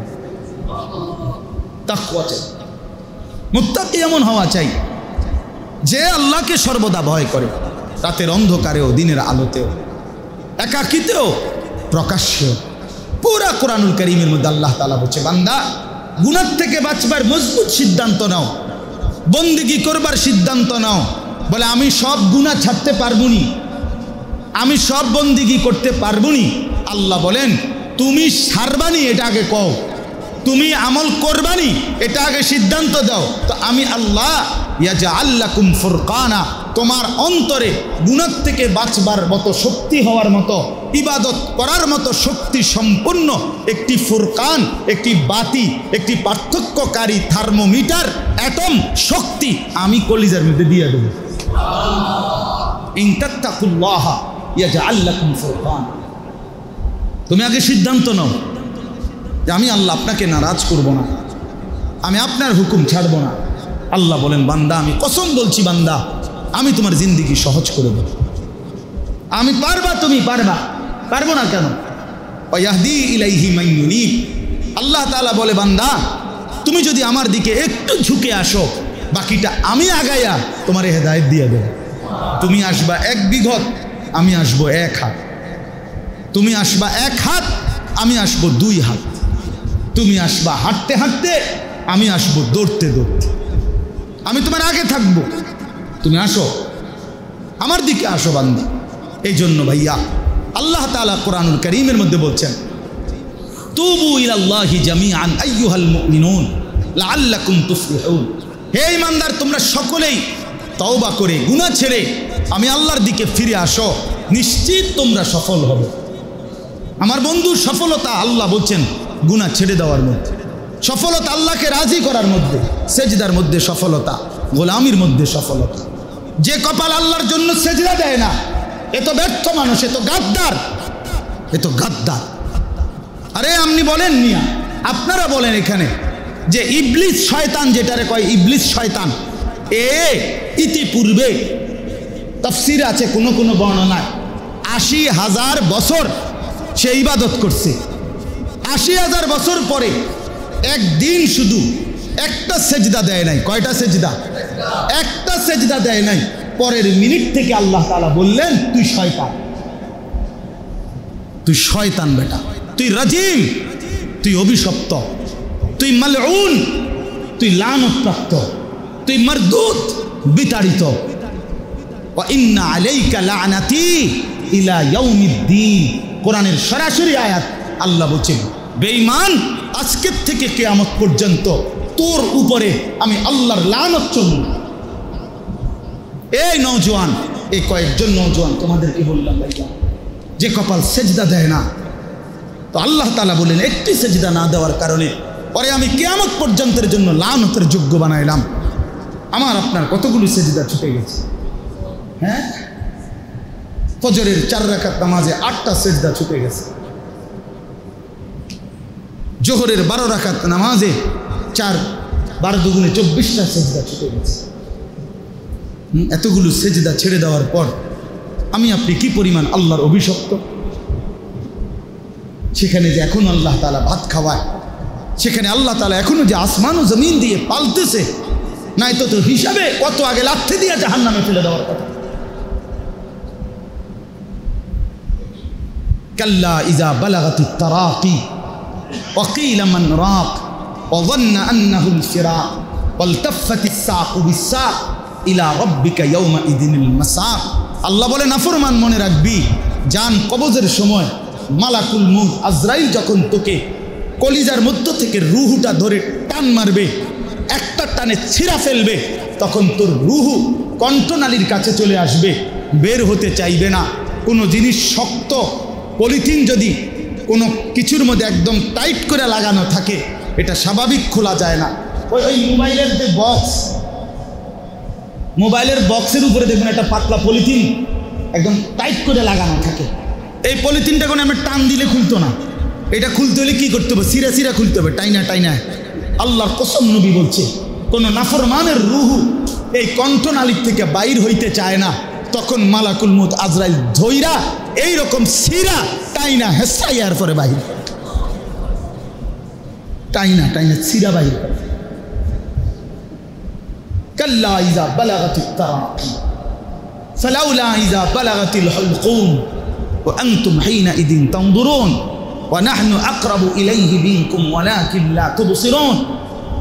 তাকওয়া চাই, মুত্তাকি এমন হওয়া চাই যে আল্লাহকে সর্বদা ভয় করে, রাতের অন্ধকারেও দিনের আলোতেও, একাকিতেও প্রকাশ্যেও। পুরা কোরআনুল কারীমের মধ্যে আল্লাহ তাআলা বলছে, বান্দা গুনাহ থেকে বাঁচবার মজবুত সিদ্ধান্ত নাও, বন্দেগী করবার সিদ্ধান্ত নাও। বলে আমি সব গুনাহ ছাড়তে পারবনি, আমি সব বন্দেগী করতে পারবনি। আল্লাহ বলেন, তুমি ছাড়বানি এটা আগে কও, তুমি আমল করবানি এটা আগে সিদ্ধান্ত দাও। তো আমি আল্লাহ ইয়াজআল লাকুম ফুরকানা, তোমার অন্তরে গুনাহ থেকে বাঁচবার মতো, শক্তি হওয়ার মতো, ইবাদত করার মতো শক্তি সম্পন্ন একটি ফুরকান, একটি বাতি, একটি পার্থক্যকারী থার্মোমিটার, অ্যাটম শক্তি আমি কলিজার মধ্যে দিয়ে দেব। ইন তাত্তাকুল্লাহ ইয়াজআল লাকুম ফুরকানা। তুমি আগে সিদ্ধান্ত নাও যে আমি আল্লাহ আপনাকে নারাজ করব না, আমি আপনার হুকুম ছাড়ব না। আল্লাহ বলেন, বান্দা আমি কসম বলছি, বান্দা আমি তোমার জিন্দেগি সহজ করে দেব। আমি পারবা, তুমি পারবা, পারবো না কেন? ওয়াহদি ইলাইহি মান ইউনীব। আল্লাহ তাআলা বলে, বান্দা তুমি যদি আমার দিকে একটু ঝুঁকে আসো, বাকিটা আমি আগাইয়া তোমার হেদায়েত দিয়ে দেব। তুমি আসবা 1 বিঘত, আমি আসবো 1 হাত। তুমি আসবা 1 হাত, আমি আসবো 2 হাত। তুমি আসবা হাঁটতে হাঁটতে, আমি আসবো দৌড়তে দৌড়তে। আমি তোমার আগে থাকবো, তুমি আসো, আমার দিকে আসো বান্দা। এই জন্য ভাইয়া আল্লাহ তাআলা কোরআনুল কারীমের মধ্যে বলছেন, তুবু ইলাল্লাহি জামিআন আইয়ুহাল মুমিনুন লাআল্লাকুম তুফলিহুন। হে ঈমানদার, তোমরা সকলেই তওবা করে গুনাহ ছেড়ে আমি আল্লাহর দিকে ফিরে আসো, নিশ্চিত তোমরা সফল হবে। আমার বন্ধু, সফলতা আল্লাহ বলছেন গুনাহ ছেড়ে দেওয়ার মধ্যে, সফলতা আল্লাহকে রাজি করার মধ্যে, সেজদার মধ্যে সফলতা, গোলামির মধ্যে সফলতা। যে কপাল আল্লাহর জন্য সেজদা দেয় না, এ তো ব্যর্থ মানুষ, এ তো গাদ্দার, এ তো গাদ্দার। আরে আপনি বলেন মিয়া, আপনারা বলেন এখানে যে ইবলিস শয়তান, যেটারে কয় ইবলিস শয়তান, ইতিপূর্বে তাফসীরে আছে কোন কোন বর্ণনায় ৮০,০০০ বছর সে ইবাদত করছে। ৮০,০০০ বছর পরে একদিন শুধু একটা সেজদা দেয় নাই। কয়টা সেজদা? একটা সেজদা দেয় নাই। পরের মিনিট থেকে আল্লাহ তাআলা বললেন, তুই শয়তান, তুই শয়তান বেটা, তুই রাজিম, তুই অভিশপ্ত, তুই মালউন, তুই লানতপ্রাপ্ত, তুই মারদুদ, বিতাড়িত। ওয়া ইন্না আলাইকা লানাতি ইলা ইয়াউমিদ্দিন। কোরআনের সরাসরি আয়াত। আল্লাহ বলছেন, বেঈমান, আজকের থেকে কিয়ামত পর্যন্ত তোর উপরে আমি আল্লাহর লানত চলবে। এই নওজোয়ান, এই কয়েকজন নওজোয়ান তোমাদেরকে বললাম ভাইয়া, যে কপাল সেজদা দেয় না, তো আল্লাহ তাআলা বলেন একটি সেজদা না দেওয়ার কারণে পরে আমি কিয়ামত পর্যন্তের জন্য লানতের যোগ্য বানাইলাম। আমার আপনার কতগুলো সেজদা ছুটে গেছে। হ্যাঁ, ফজরের 4 রাকাত নামাজে 8টা সেজদা ছুটে গেছে। জোহরের 12 রাকাত নামাজে 4 12 দুগুণে 24টা সেজদা ছুটে গেছে। এতগুলো সেজদা ছেড়ে দেওয়ার পর আমি আপনি কি পরিমাণ আল্লাহর অভিশপ্ত। সেখানে যে এখনো আল্লাহ তাআলা ভাত খাওয়ায়, সেখানে আল্লাহ তাআলা এখনো যে আসমান ও জমিন দিয়ে পালতেছে, নাই তো হিসাবে কত আগে লাথি দিয়ে জাহান্নামে ফেলে দেওয়ার কথা। কাল্লা ইযা বালাগাতিত তারাকি ওয়া কিলা মান রাক ওয়া যান্না আন্নাহু আল-ফিরাক ওয়ালতাফাতিস সাকু বিস-সাক ইলা রাব্বিকা ইয়াওমা ইদিনিল মাসাক। আল্লাহ বলে, নাফরমান মনে রাখবি, জান কবজের সময় মালাকুল মউত আজরাইল যখন তোকে কলিজার মধ্য থেকে রুহুটা ধরে টান মারবে, একটা টানে ছিঁড়া ফেলবে, তখন তোর রুহু কণ্ঠনালীর কাছে চলে আসবে, বের হতে চাইবে না। কোনো জিনিস শক্ত পলিথিন যদি কোনো কিছুর মধ্যে একদম টাইট করে লাগানো থাকে, এটা স্বাভাবিক খোলা যায় না। ওই মোবাইলের যে বক্স, মোবাইলের বক্সের উপরে দেখবেন একটা পাতলা পলিথিন একদম টাইট করে লাগানো থাকে। এই পলিথিনটা কোনো আমি টান দিলে খুলতো না। এটা খুলতে হলে কী করতে হবে? সিরা সিরা খুলতে হবে, টাইনা টাইনা। আল্লাহর কসম, নবী বলছে কোনো নাফরমানের রুহু এই কণ্ঠনালীর থেকে বাইর হইতে চায় না, তখন মালাকুল মউত আজরাইল ধইরা এইরকম সিরা টাইনা হেসাইয়ার পরে বাহির, টাইনা টাইনা সিরা বাহির। কাল্লা ইযা বালাগাতিত তারাকি ফালাউলা ইযা বালাগাতিল হুলকুম ওয়া আনতুম হিনাইযিন তানজুরুন ওয়া নাহনু আকরাবু ইলাইহি মিনকুম ওয়ালাকিন লা তুবসিরুন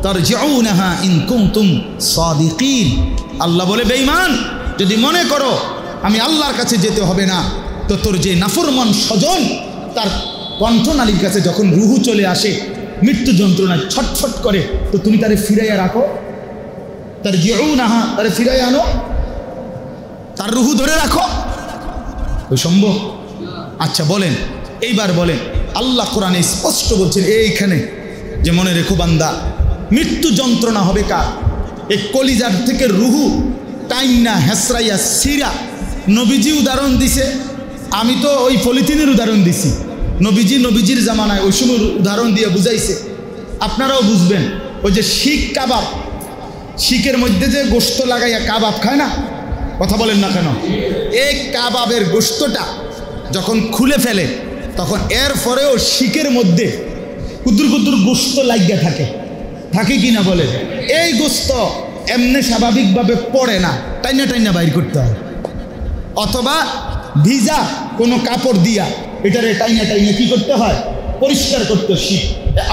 তারজিউনাহা ইন কুনতুম সাদিকিন। আল্লাহ বলে, বেঈমান, যদি মনে করো আমি আল্লাহর কাছে যেতে হবে না, তো তোর যে নাফরমান স্বজন তার কণ্ঠনালীর কাছে যখন রুহু চলে আসে, মৃত্যু যন্ত্রণায় ছটফট করে, তো তুমি তারে ফিরাইয়া রাখো, তার জিউনাহা, তারে ফিরাইয়া আনো, তার রুহু ধরে রাখো, ওই সম্ভব? আচ্ছা বলেন, এইবার বলেন, আল্লাহ কোরআনে স্পষ্ট বলছেন এইখানে যে মনে রেখো বান্দা, মৃত্যু যন্ত্রণা হবে কার? এই কলিজার থেকে রুহু টাইনা হেসরাইয়া সিরা। নবীজি উদাহরণ দিছে, আমি তো ওই পলিথিনের উদাহরণ দিছি। নবীজির জামানায় ওই সময় উদাহরণ দিয়ে বুঝাইছে, আপনারাও বুঝবেন। ওই যে শিক কাবাব, শিকের মধ্যে যে গোশত লাগাইয়া কাবাব খায় না, কথা বলেন না কেন? এই কাবাবের গোশতটা যখন খুলে ফেলে, তখন এর পরেও শিকের মধ্যে কুদুর কুদুর গোশত লাগিয়া থাকে, থাকে কি না বলে? এই গোশত এমনি স্বাভাবিকভাবে পড়ে না, টাইনা টাইনা বাইর করতে হয়, অথবা ভিজা কোনো কাপড় দিয়া এটারে টাইনা টাইনা কি করতে হয়? পরিষ্কার করতে। শিক,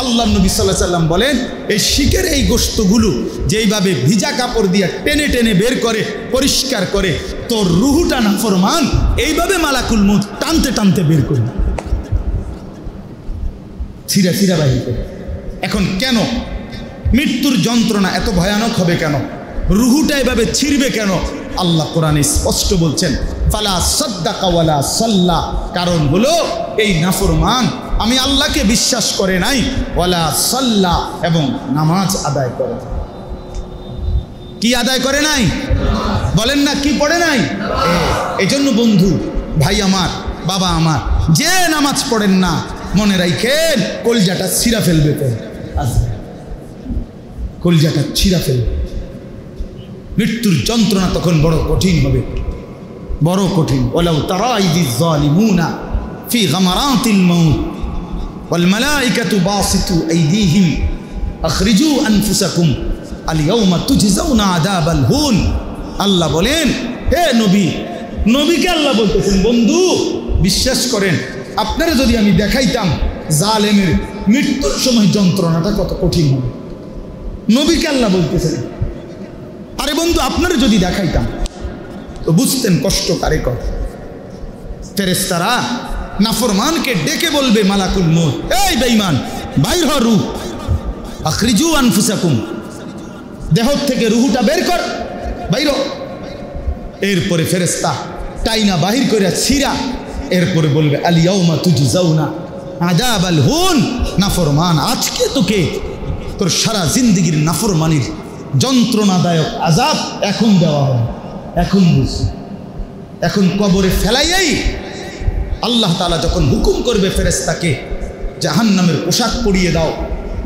আল্লাহ নবী সাল্লাল্লাহু আলাইহি ওয়াসাল্লাম বলেন, এই শিকের এই গোশতগুলো যেইভাবে ভিজা কাপড় দিয়া টেনে টেনে বের করে, পরিষ্কার করে, তোর রুহুটা নাফরমান এইভাবে মালাকুল মউত টানতে টানতে বের করে, ছিঁড়া ছিঁড়া বাহির করে। এখন কেন মৃত্যুর যন্ত্রণা এত ভয়ানক হবে কেন? রুহুটা এভাবে ছিঁড়বে কেন? আল্লাহ কোরআনে স্পষ্ট বলছেন, ফালা সাদ্দাকা ওয়ালা সাল্লা, কারণ হলো এই নাফরমান আমি আল্লাহকে বিশ্বাস করে নাই, ওয়ালা সাল্লা, এবং নামাজ আদায় করে। কি আদায় করে নাই? বলেন না, কি পড়ে নাই? এজন্য বন্ধু, ভাই আমার, বাবা আমার, যে নামাজ পড়েন না, মনে রাখেন কলজাটা ছিঁড়া ফেলবে, তো কলজাটা ছিঁড়া ফেলবে। মৃত্যুর যন্ত্রণা তখন বড় কঠিন হবে, বড় কঠিন। ওয়ালাউ তারা ইযিজ যালিমুনা ফি গামারাতিল মাউত ওয়াল মালাইকাতু বাসিতু আইদিহিম আখরিজু আনফুসাকুম আল ইয়াউমা তুজজাউনা আযাবাল হুন। আল্লাহ বলেন, হে নবী, নবীকে আল্লাহ বলতেছেন, বন্ধু বিশ্বাস করেন, আপনারা যদি আমি দেখাইতাম জালেমের মৃত্যুর সময় যন্ত্রণাটা কত কঠিন হবে, নবীকে আল্লাহ বলতেছেন। আরে বন্ধু, আপনারা যদি দেখাইতাম তো বুঝতেন কষ্ট কারে কর। ফেরেশতারা নাফরমানকে ডেকে বলবে, মালাকুল মউত, এই বেঈমান, বাইর হ, রূহ, আখরিজু আনফুসাকুম, দেহ থেকে রুহুটা বের কর, বাইর। এরপরে ফেরেশতা টাইনা বাহির করে ছিঁড়া, এরপরে বলবে, আল ইয়াউমা তুজজাউনা আযাবাল হুন, নাফরমান, আজকে তোকে তোর সারা জিন্দেগির নাফরমানির যন্ত্রণাদায়ক আযাব এখন দেওয়া হবে। এখন বুঝ, এখন কবরে ফেলাইয়াই আল্লাহ তাআলা যখন হুকুম করবে ফেরেশতাকে, জাহান্নামের পোশাক পরিয়ে দাও,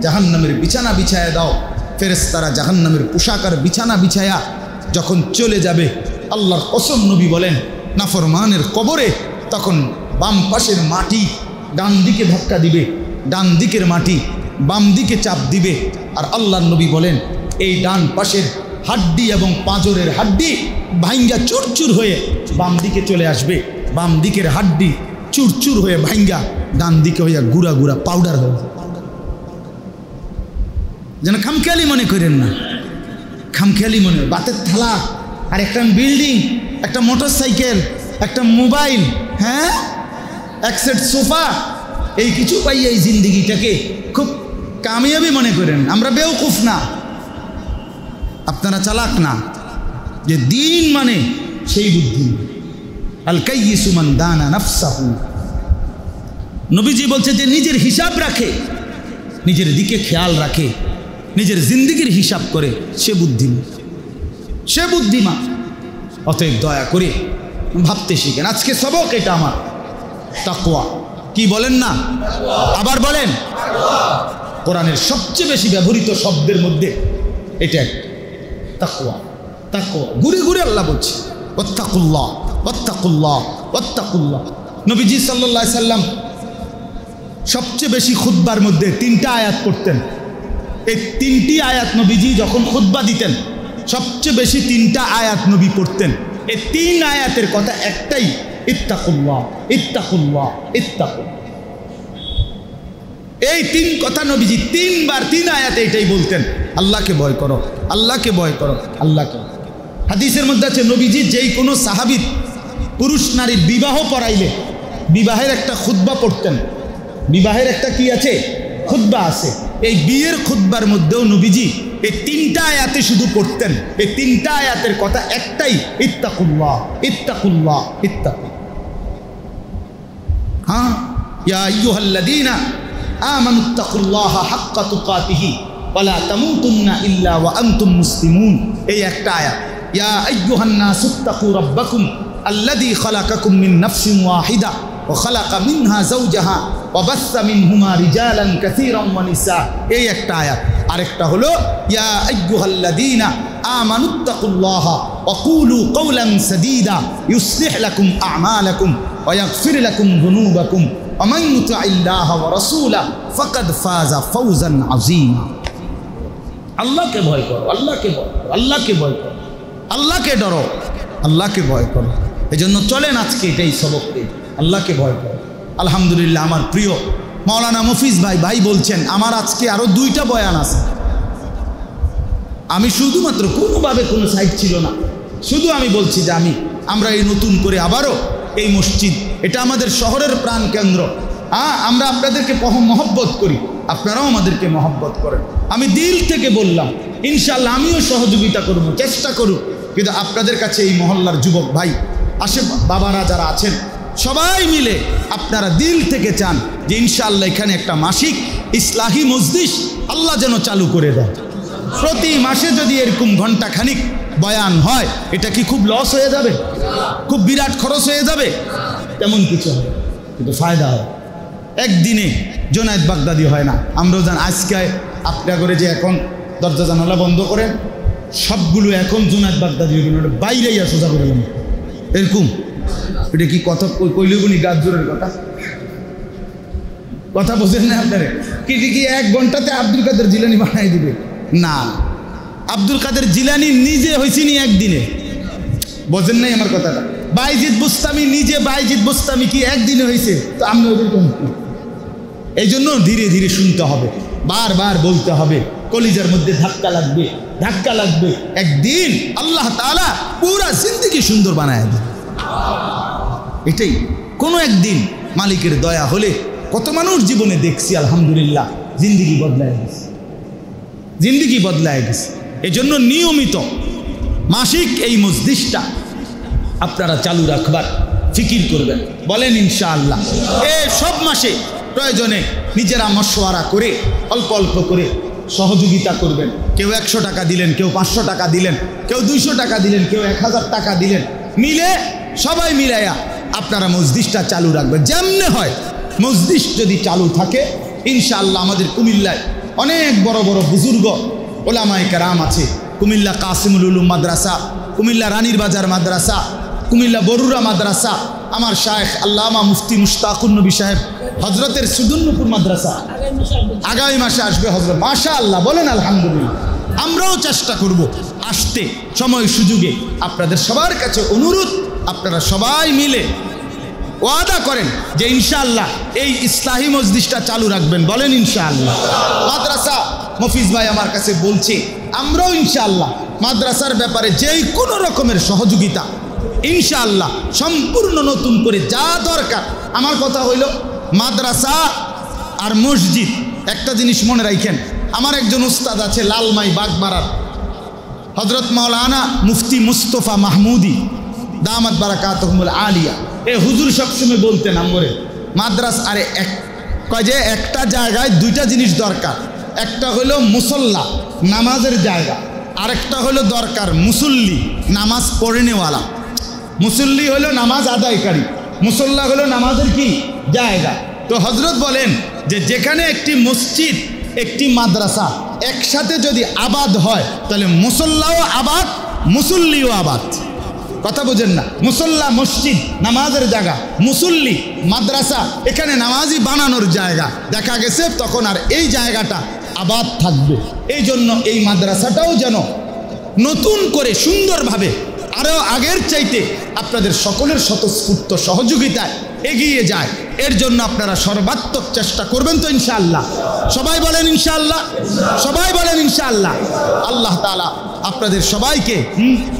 জাহান্নামের বিছানা বিছায়া দাও, ফেরেশতারা জাহান্নামের পোশাক আর বিছানা বিছায়া যখন চলে যাবে, আল্লাহর কসম, নবী বলেন, নাফরমানের কবরে তখন বাম পাশের মাটি ডান দিকে ধাক্কা দিবে, ডান দিকের মাটি বাম দিকে চাপ দিবে, আর আল্লাহর নবী বলেন, এই ডান পাশের হাড্ডি এবং পাঁজরের হাড্ডি ভাঙ্গা চুরচুর হয়ে বাম দিকে চলে আসবে, বাম দিকের হাড্ডি চুরচুর হয়ে ভাঙ্গা ডান দিকে হইয়া গুড়া গুড়া পাউডার হয়ে। যেন খামখেয়ালি মনে করেন না, খামখেয়ালি মনে, বাতের থালা আর একটা বিল্ডিং, একটা মোটর সাইকেল, একটা মোবাইল, হ্যাঁ, এক সেট সোফা, এই কিছু পাইয়া এই জিন্দিগিটাকে খুব কামিয়াবি মনে করেন, আমরা বেওকুফ না, আপনারা চালাক না, যে দিন মানে সেই বুদ্ধি। আল কাইয়িসু মান দানা নাফসাহু, নবীজি বলছে যে নিজের হিসাব রাখে, নিজের দিকে খেয়াল রাখে, নিজের জিন্দিগির হিসাব করে, সে বুদ্ধিমান, সে বুদ্ধিমান। অতএব দয়া করে ভাবতে শিখেন। আজকে সবক এটা আমার তাকওয়া। কি বলেন না? আবার বলেন। কোরআনের সবচেয়ে বেশি ব্যবহৃত শব্দের মধ্যে এটা একটা, তাকওয়া। তাকওয়া ঘুরে ঘুরে আল্লাহ বলছে ওয়াত্তাকুল্লাহ ওয়াত্তাকুল্লাহ ওয়াত্তাকুল্লাহ। নবীজি সাল্লাল্লাহু আলাইহি সাল্লাম সবচেয়ে বেশি খুতবার মধ্যে 3টা আয়াত পড়তেন। এই 3টি আয়াত নবীজি যখন খুতবা দিতেন সবচেয়ে বেশি 3টা আয়াত নবী পড়তেন। এই 3 আয়াতের কথা একটাই, ইত্তাকুল্লাহ ইত্তাকুল্লাহ ইত্তাকুল্লাহ। এই 3 কথা নবীজি 3 বার 3 আয়াতে এটাই বলতেন, আল্লাহকে ভয় করো, আল্লাহকে ভয় করো, আল্লাহকে। হাদিসের মধ্যে আছে নবীজি যেই কোনো সাহাবী পুরুষ নারীর বিবাহ পড়াইলে বিবাহের একটা খুতবা পড়তেন। বিবাহের একটা কি আছে? খুতবা আছে। এই বিয়ের খুতবার মধ্যেও নবীজি এই 3টা আয়াতে শুধু পড়তেন। এই 3টা আয়াতের কথা একটাই, ইত্তাকুল্লাহ ইত্তাকুল্লাহ ইত্তাকুল্লাহ। হ্যাঁ, ইয়া আইয়ুহাল্লাযীনা আমানুত্তাকুল্লাহা হাক্কা তুকাতিহি ওয়ালা তামুতুন্না ইল্লা ওয়া আনতুম মুসলিমুন। এই একটা আয়াত, ইয়া আইয়ুহান নাসুত্তাকু রাব্বাকুম আল্লাযী খালাকাকুম মিন নাফসিন ওয়াহিদা ওয়া খালাকা মিনহা যাওজাহা ওয়া বাসসা মিনহুমা রিজালান কাসীরান ওয়া নিসা। এই একটা আয়াত। আরেকটা হলো ইয়া আইয়ুহাল্লাযীনা আমানুত্তাকুল্লাহা ওয়া কুলু কওলান সাদীদা ইউসলিহ লাকুম আ'মালাকুম ওয়া ইয়াগফির লাকুম যুনুবাকুম ওয়া মান ইউতি'ইল্লাহা ওয়া রাসূলাহু ফাকাদ ফাযা ফাওজান আযীমা। আল্লাহকে ভয় করো, আল্লাহকে ভয় করো, আল্লাহকে ভয় করো, আল্লাহকে ডরো, আল্লাহকে ভয় করো। এজন্য চলেন আজকে এটাই সবক পেয়ে, আল্লাহকে ভয় করো। আলহামদুলিল্লাহ, আমার প্রিয় মাওলানা মফিজ ভাই বলছেন আমার আজকে আরো 2টা বয়ান আছে। আমি শুধুমাত্র কোনোভাবে কোনো সাইড ছিল না, শুধু আমি বলছি যে আমরা এই নতুন করে আবারও এই মসজিদ, এটা আমাদের শহরের প্রাণ কেন্দ্র। আমরা আপনাদেরকে মহব্বত করি, আপনারাও আমাদেরকে মহব্বত করেন। আমি দিল থেকে বললাম, ইনশাআল্লাহ আমিও সহযোগিতা করব, চেষ্টা করব। কিন্তু আপনাদের কাছে এই মহল্লার যুবক ভাই, আসে বাবারা যারা আছেন, সবাই মিলে আপনারা দিল থেকে চান যে ইনশাআল্লাহ এখানে একটা মাসিক ইসলাহি মজলিস আল্লাহ যেন চালু করে দেয়। প্রতি মাসে যদি এরকম ঘন্টাখানিক বয়ান হয়, এটা কি খুব লস হয়ে যাবে? খুব বিরাট খরচ হয়ে যাবে? তেমন কিছু হয়, কিন্তু ফায়দা হয়। একদিনে জোনায়েদ বাগদাদি হয় না। আমরাও জান, আজকে আপনারা করে যে এখন দরজা জানালা বন্ধ করেন, সবগুলো এখন জোনায়েদ বাগদাদি বাইরেই সোজা করে নেন, এরকম। এটা কি কথা কইলেগুনি গাছ জোরের কথা বোঝেন না আপনারা? কি 1 ঘন্টাতে আব্দুল কাদের জিলানি বানাই দিবে? না, আব্দুল কাদের জিলানি নিজে হয়েছিনি একদিনে, বোঝেন নাই আমার কথাটা? বাইজিদ বুস্তামি নিজে, বাইজিদ বুস্তামি কি একদিনে হয়েছে? তো আমরা ওইরকম। এই জন্য ধীরে ধীরে শুনতে হবে, বারবার বলতে হবে, কলিজার মধ্যে ধাক্কা লাগবে, ধাক্কা লাগবে। একদিন আল্লাহ তাআলা পুরা জিন্দেগি সুন্দর বানায় দেবে। এটাই কোনো একদিন মালিকের দয়া হলে কত মানুষ জীবনে দেখছি, আলহামদুলিল্লাহ, জিন্দেগি বদলায় গেছে, জিন্দেগি বদলায় গেছে। এজন্য নিয়মিত মাসিক এই মজলিসটা আপনারা চালু রাখবার ফিকির করবেন, বলেন ইনশাআল্লাহ। সব মাসে প্রয়োজনে নিজেরা মশওয়ারা করে অল্প অল্প করে সহযোগিতা করবেন। কেউ 100 টাকা দিলেন, কেউ 500 টাকা দিলেন, কেউ 200 টাকা দিলেন, কেউ 1000 টাকা দিলেন, মিলে সবাই মিলাইয়া আপনারা মজলিসটা চালু রাখবেন। যেমনে হয় মজলিস যদি চালু থাকে, ইনশাআল্লাহ আমাদের কুমিল্লায় অনেক বড় বড় বুজুর্গ ওলামায়ে কেরাম আছে। কুমিল্লা কাসিমুল উলুম মাদ্রাসা, কুমিল্লা রানীর বাজার মাদ্রাসা, কুমিল্লা বরুরা মাদ্রাসা, আমার শায়েখ আল্লামা মুফতি মুশতাকুন নবী সাহেব হজরতের সুদুন্নপুর মাদ্রাসা আগামী মাসে আসবে হজরত। মাশাআল্লাহ, বলেন আলহামদুলিল্লাহ। আমরাও চেষ্টা করব আসতে সময় সুযোগে। আপনাদের সবার কাছে অনুরোধ, আপনারা সবাই মিলে ওয়াদা করেন যে ইনশাআল্লাহ এই ইসলাহি মজলিসটা চালু রাখবেন, বলেন ইনশাআল্লাহ। মাদ্রাসা মফিজ ভাই আমার কাছে বলছে, আমরাও ইনশাআল্লাহ মাদ্রাসার ব্যাপারে যেই কোনো রকমের সহযোগিতা ইনশাআল্লাহ সম্পূর্ণ নতুন করে যা দরকার। আমার কথা হইল মাদ্রাসা আর মসজিদ একটা জিনিস মনে রাখেন, আমার একজন উস্তাদ আছে লালমাই বাগমারার, হজরত মাওলানা মুফতি মুস্তফা মাহমুদি দামাত বারাকাতুহুমুল আলিয়া। এ হুজুর সবসময় বলতেন আমরে মাদ্রাস আরে এক কয় যে একটা জায়গায় দুইটা জিনিস দরকার, একটা হলো মুসল্লা নামাজের জায়গা, আরেকটা হলো দরকার মুসল্লি নামাজ পড়েনেওয়ালা। মুসল্লি হলো নামাজ আদায়কারী, মুসল্লা হলো নামাজের কি জায়গা। তো হজরত বলেন যে যেখানে একটি মসজিদ একটি মাদ্রাসা একসাথে যদি আবাদ হয় তাহলে মুসল্লাও আবাদ মুসল্লিও আবাদ। কথা বোঝেন না? মুসল্লা মসজিদ নামাজের জায়গা, মুসল্লি মাদ্রাসা এখানে নামাজি বানানোর জায়গা। দেখা গেছে তখন আর এই জায়গাটা আবাদ থাকবে। এই জন্য এই মাদ্রাসাটাও যেন নতুন করে সুন্দরভাবে আরও আগের চাইতে আপনাদের সকলের স্বতঃস্ফূর্ত সহযোগিতায় এগিয়ে যায়, এর জন্য আপনারা সর্বাত্মক চেষ্টা করবেন তো ইনশাআল্লাহ? সবাই বলেন ইনশাআল্লাহ, সবাই বলেন ইনশাআল্লাহ। আল্লাহ তাআলা আপনাদের সবাইকে